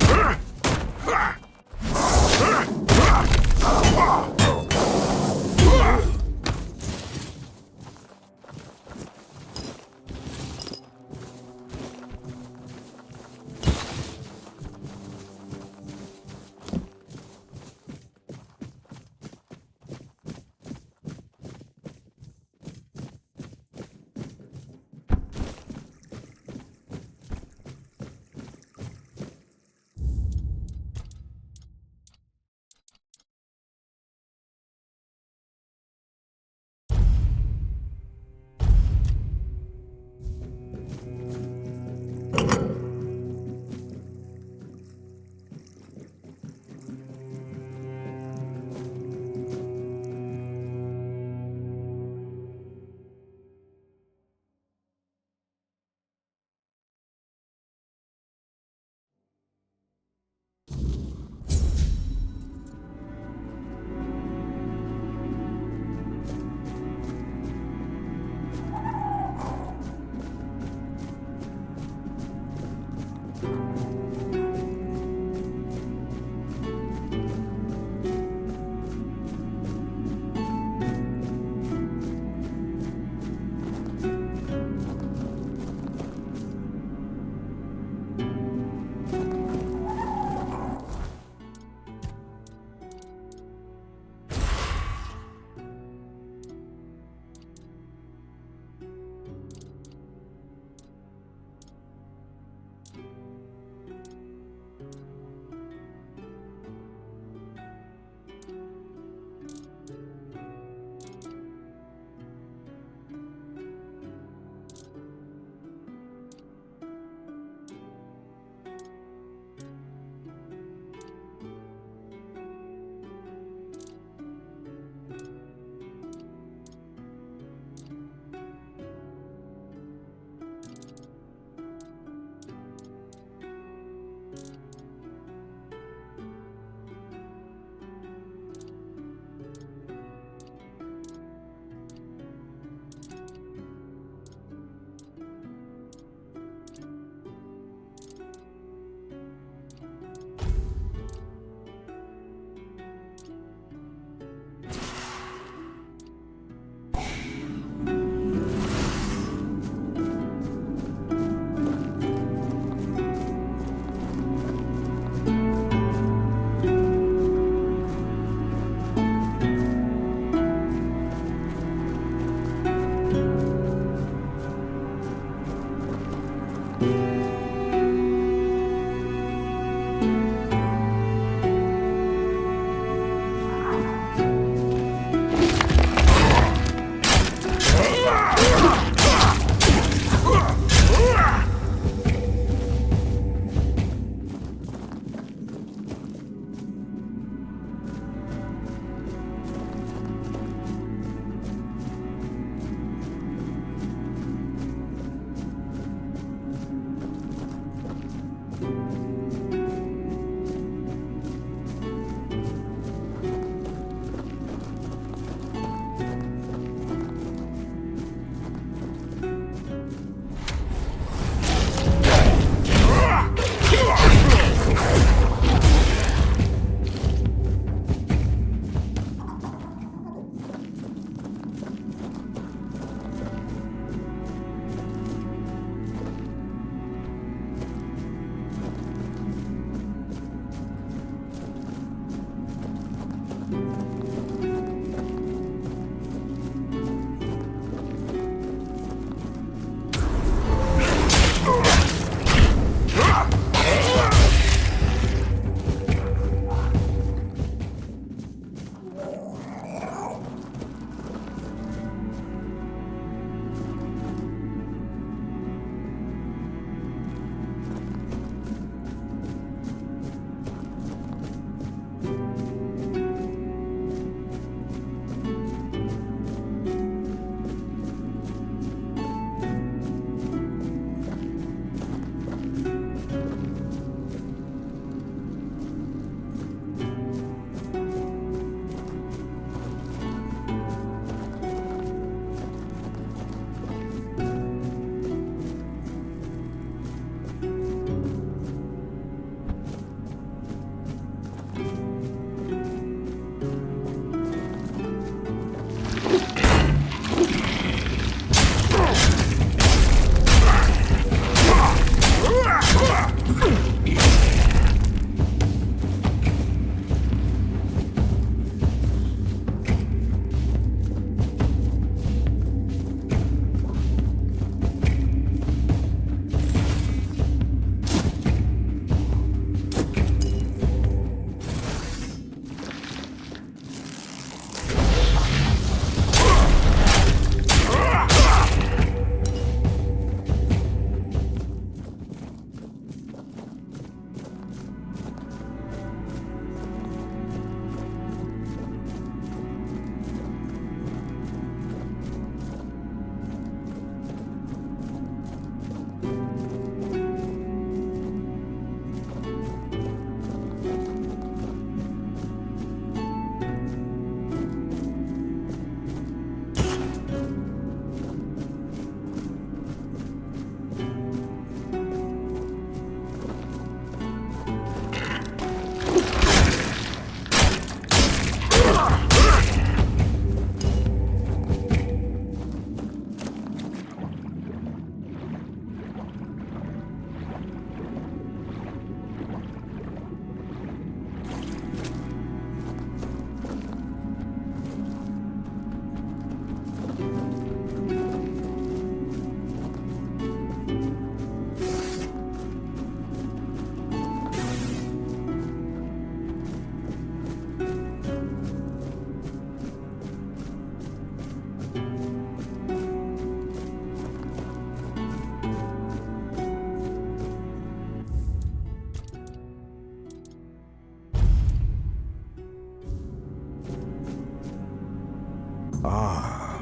Ah,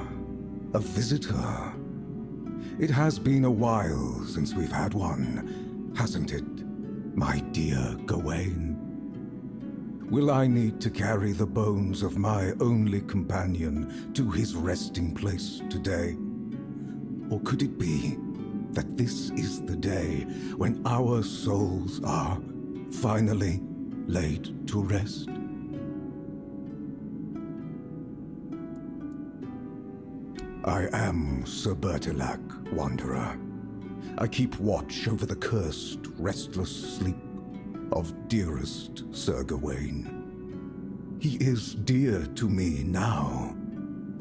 a visitor. It has been a while since we've had one, hasn't it, my dear Gawain? Will I need to carry the bones of my only companion to his resting place today? Or could it be that this is the day when our souls are finally laid to rest? I am Sir Bertilac, Wanderer. I keep watch over the cursed, restless sleep of dearest Sir Gawain. He is dear to me now,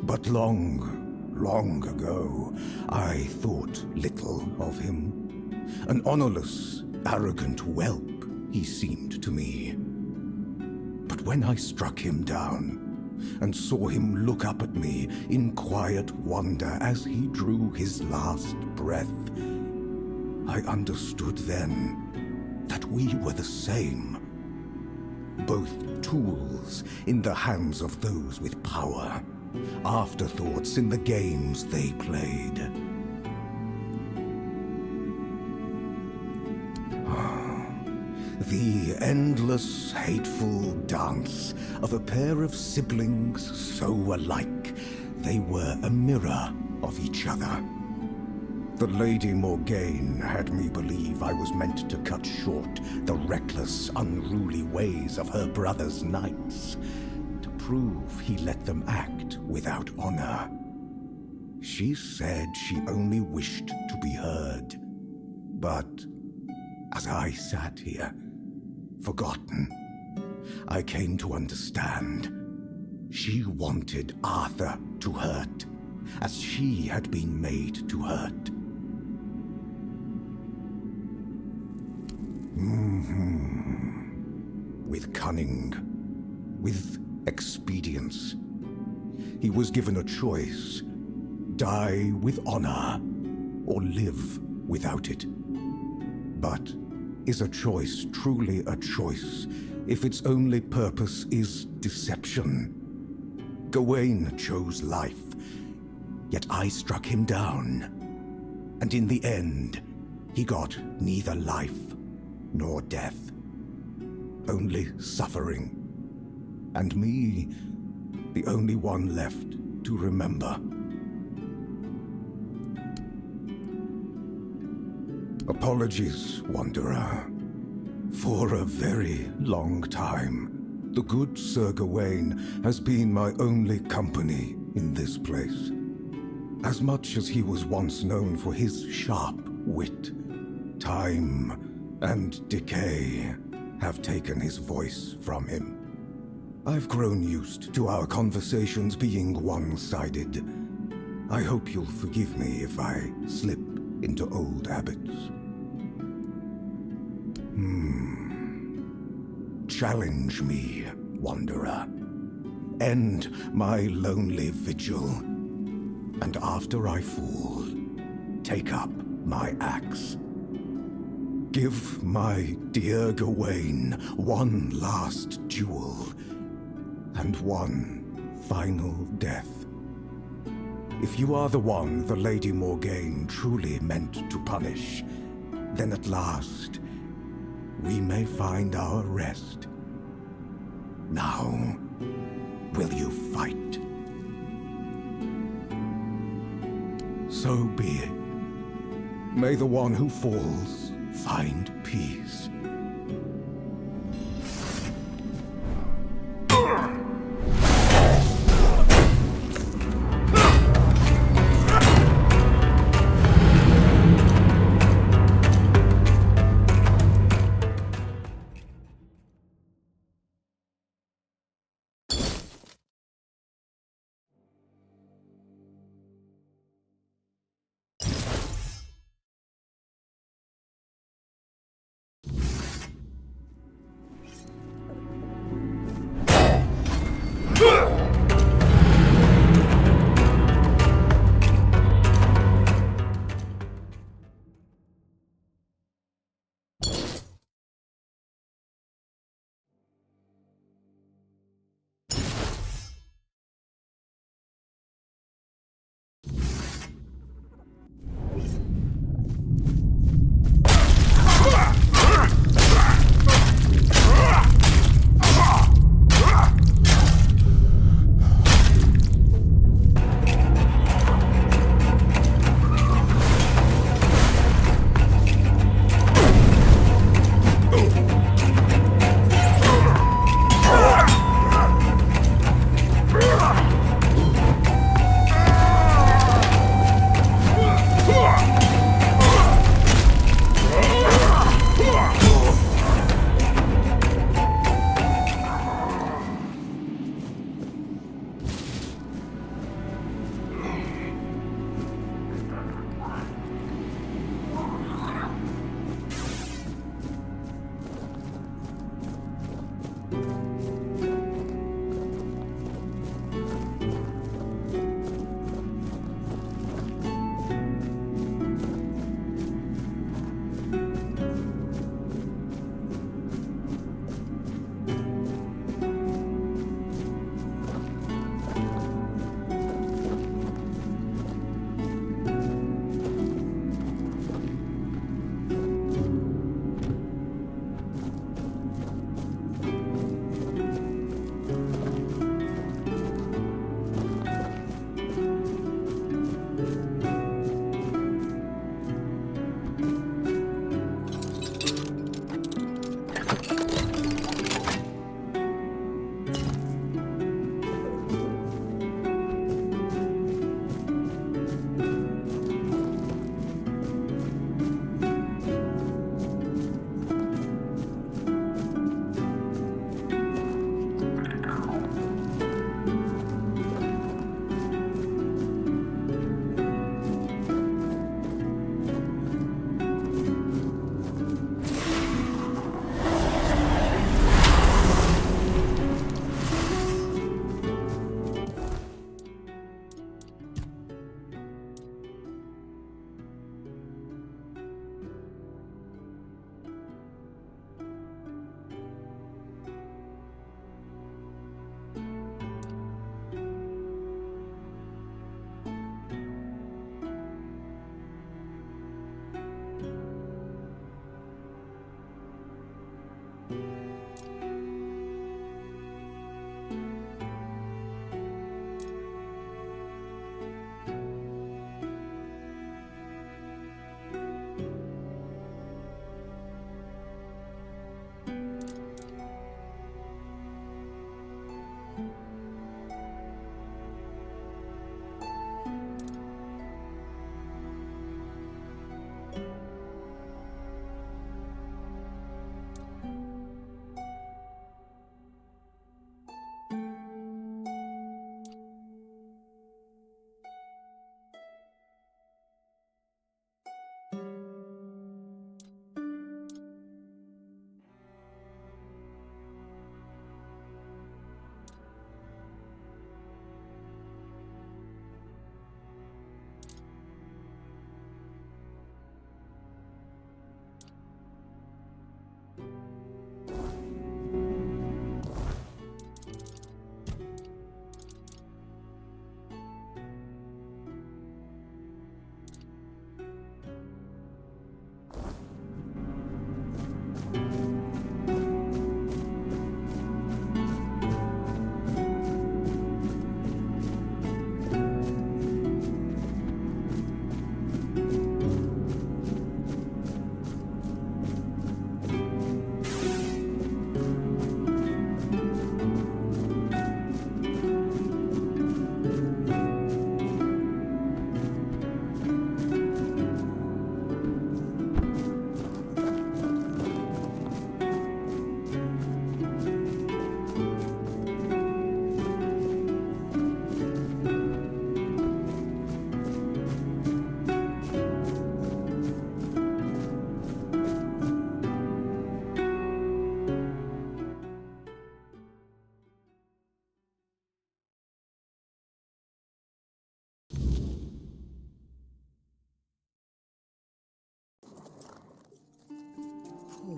but long ago, I thought little of him. An honorless, arrogant whelp he seemed to me. But when I struck him down, and saw him look up at me in quiet wonder as he drew his last breath, I understood then that we were the same. Both tools in the hands of those with power, afterthoughts in the games they played. The endless, hateful dance of a pair of siblings so alike, they were a mirror of each other. The Lady Morgaine had me believe I was meant to cut short the reckless, unruly ways of her brother's knights, to prove he let them act without honor. She said she only wished to be heard, but as I sat here, forgotten, I came to understand. She wanted Arthur to hurt, as she had been made to hurt. With cunning, with expedience, he was given a choice: die with honor, or live without it. But is a choice truly a choice if its only purpose is deception? Gawain chose life, yet I struck him down. And in the end, he got neither life nor death, only suffering. And me, the only one left to remember. Apologies, Wanderer. For a very long time, the good Sir Gawain has been my only company in this place. As much as he was once known for his sharp wit, time and decay have taken his voice from him. I've grown used to our conversations being one-sided. I hope you'll forgive me if I slip into old habits. Challenge me, Wanderer. End my lonely vigil. And after I fall, take up my axe. Give my dear Gawain one last duel, and one final death. If you are the one the Lady Morgaine truly meant to punish, then at last we may find our rest. Now, will you fight? So be it. May the one who falls find peace.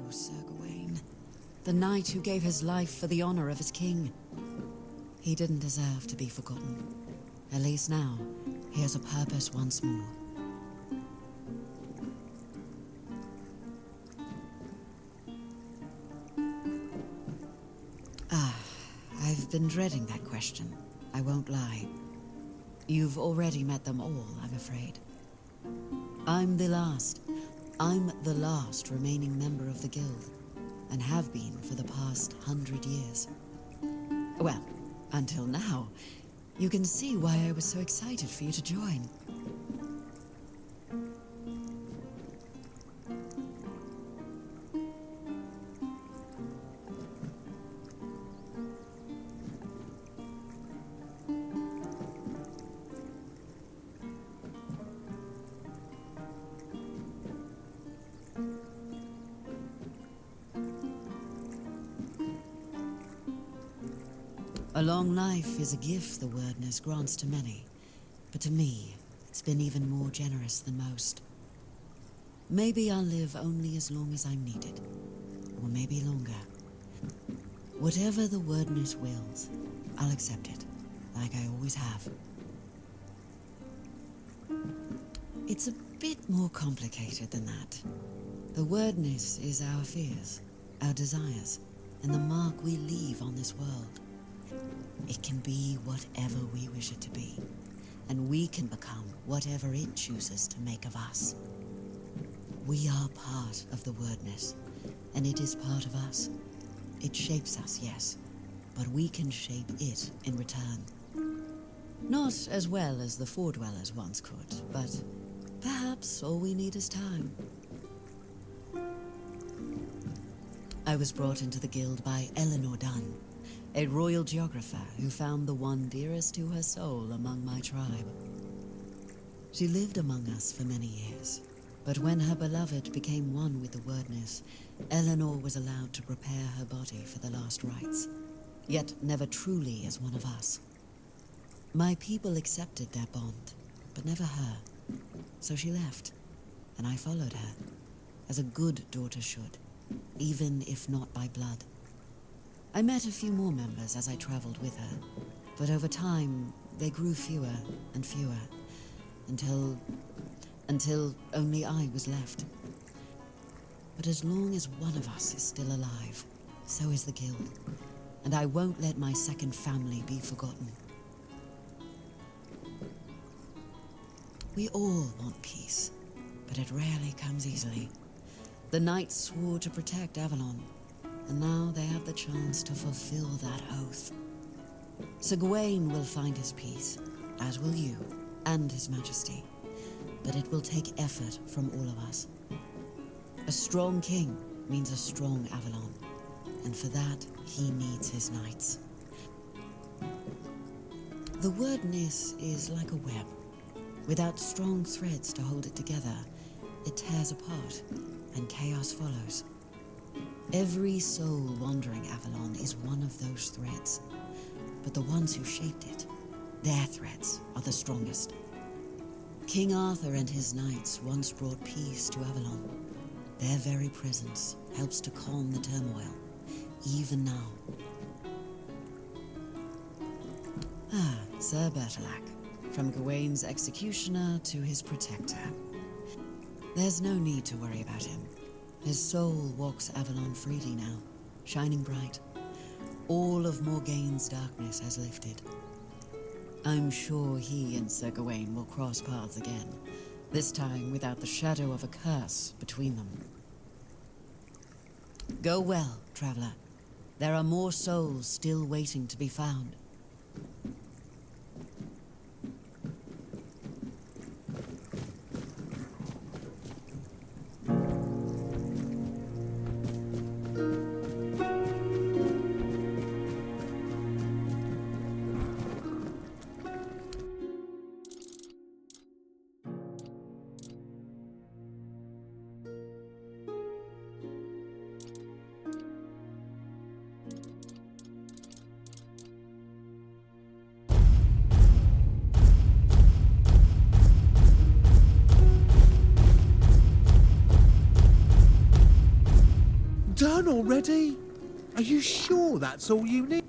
Sir Gawain. The knight who gave his life for the honor of his king. He didn't deserve to be forgotten. At least now, he has a purpose once more. I've been dreading that question. I won't lie. You've already met them all, I'm afraid. I'm the last remaining member of the guild, and have been for the past 100 years. Well, until now. You can see why I was so excited for you to join. A long life is a gift the Wordness grants to many, but to me, it's been even more generous than most. Maybe I'll live only as long as I'm needed, or maybe longer. Whatever the Wordness wills, I'll accept it, like I always have. It's a bit more complicated than that. The Wordness is our fears, our desires, and the mark we leave on this world. It can be whatever we wish it to be, and we can become whatever it chooses to make of us. We are part of the Wordness, and it is part of us. It shapes us, yes, but we can shape it in return. Not as well as the Foredwellers once could, but perhaps all we need is time. I was brought into the guild by Eleanor Dunn, a royal geographer who found the one dearest to her soul among my tribe. She lived among us for many years, but when her beloved became one with the Wordness, Eleanor was allowed to prepare her body for the last rites, yet never truly as one of us. My people accepted their bond, but never her, so she left, and I followed her, as a good daughter should, even if not by blood. I met a few more members as I traveled with her, but over time, they grew fewer and fewer, until only I was left. But as long as one of us is still alive, so is the guild, and I won't let my second family be forgotten. We all want peace, but it rarely comes easily. The knights swore to protect Avalon, and now they have the chance to fulfill that oath. Sir Gawain will find his peace, as will you, and his majesty. But it will take effort from all of us. A strong king means a strong Avalon, and for that, he needs his knights. The Wordness is like a web. Without strong threads to hold it together, it tears apart, and chaos follows. Every soul wandering Avalon is one of those threads, but the ones who shaped it, their threads are the strongest. King Arthur and his knights once brought peace to Avalon. Their very presence helps to calm the turmoil, even now. Sir Bertilac, from Gawain's executioner to his protector. There's no need to worry about him. His soul walks Avalon freely now, shining bright. All of Morgaine's darkness has lifted. I'm sure he and Sir Gawain will cross paths again, this time without the shadow of a curse between them. Go well, traveler. There are more souls still waiting to be found. done already? Are you sure that's all you need?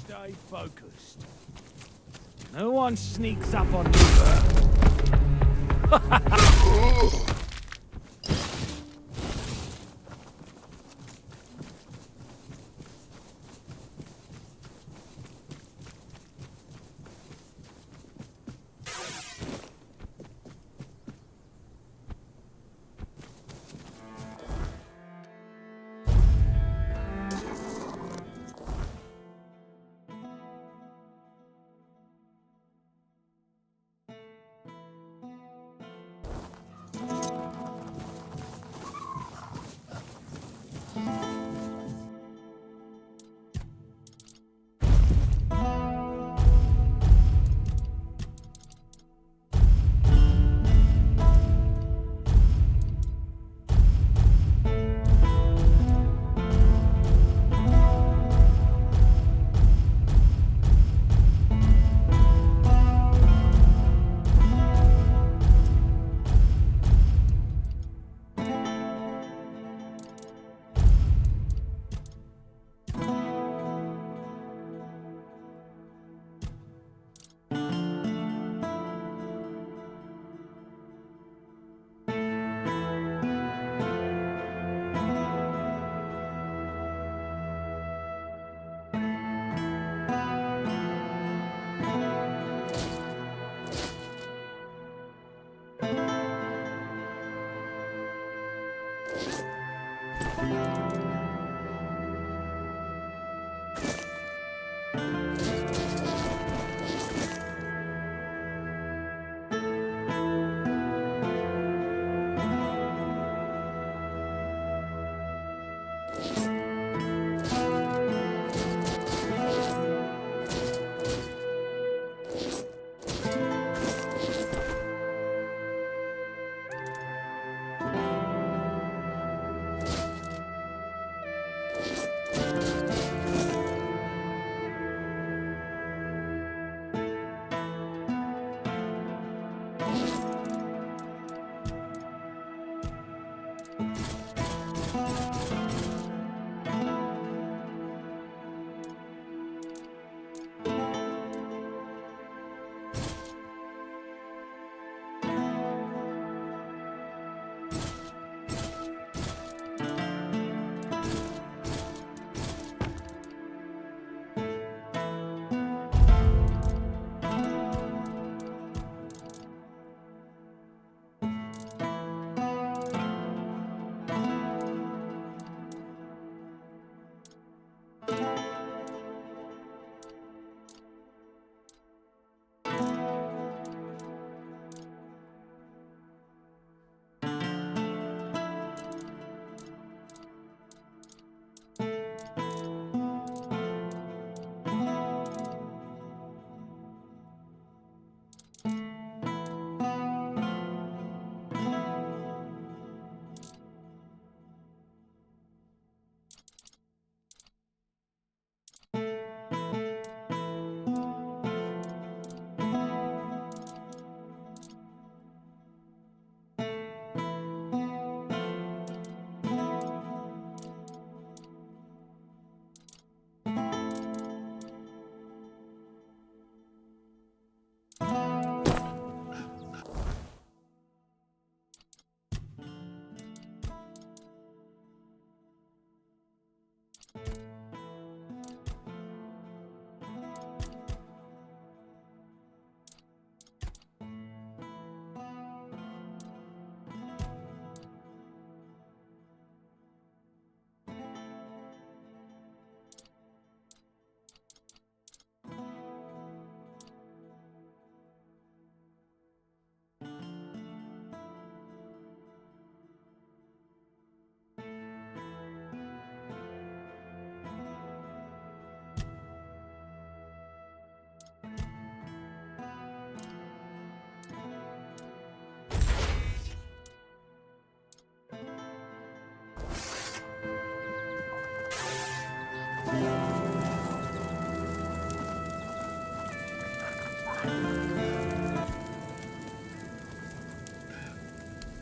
Stay focused. No one sneaks up on me.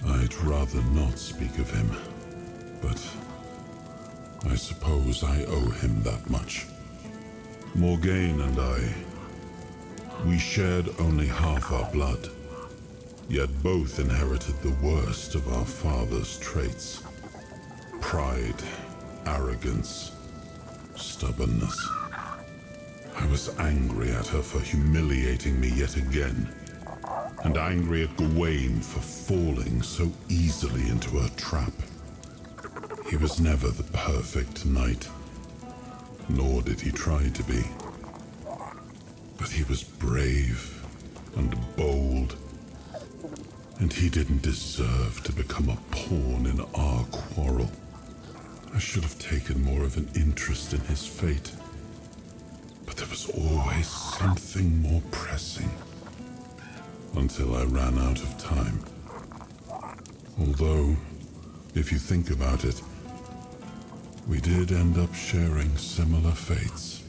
I'd rather not speak of him, but I suppose I owe him that much. Morgaine and I, we shared only half our blood, yet both inherited the worst of our father's traits. Pride, arrogance, stubbornness. I was angry at her for humiliating me yet again, and angry at Gawain for falling so easily into her trap. He was never the perfect knight, nor did he try to be. But he was brave and bold, and he didn't deserve to become a pawn in our quarrel. I should have taken more of an interest in his fate, but there was always something more pressing, until I ran out of time. Although, if you think about it, we did end up sharing similar fates.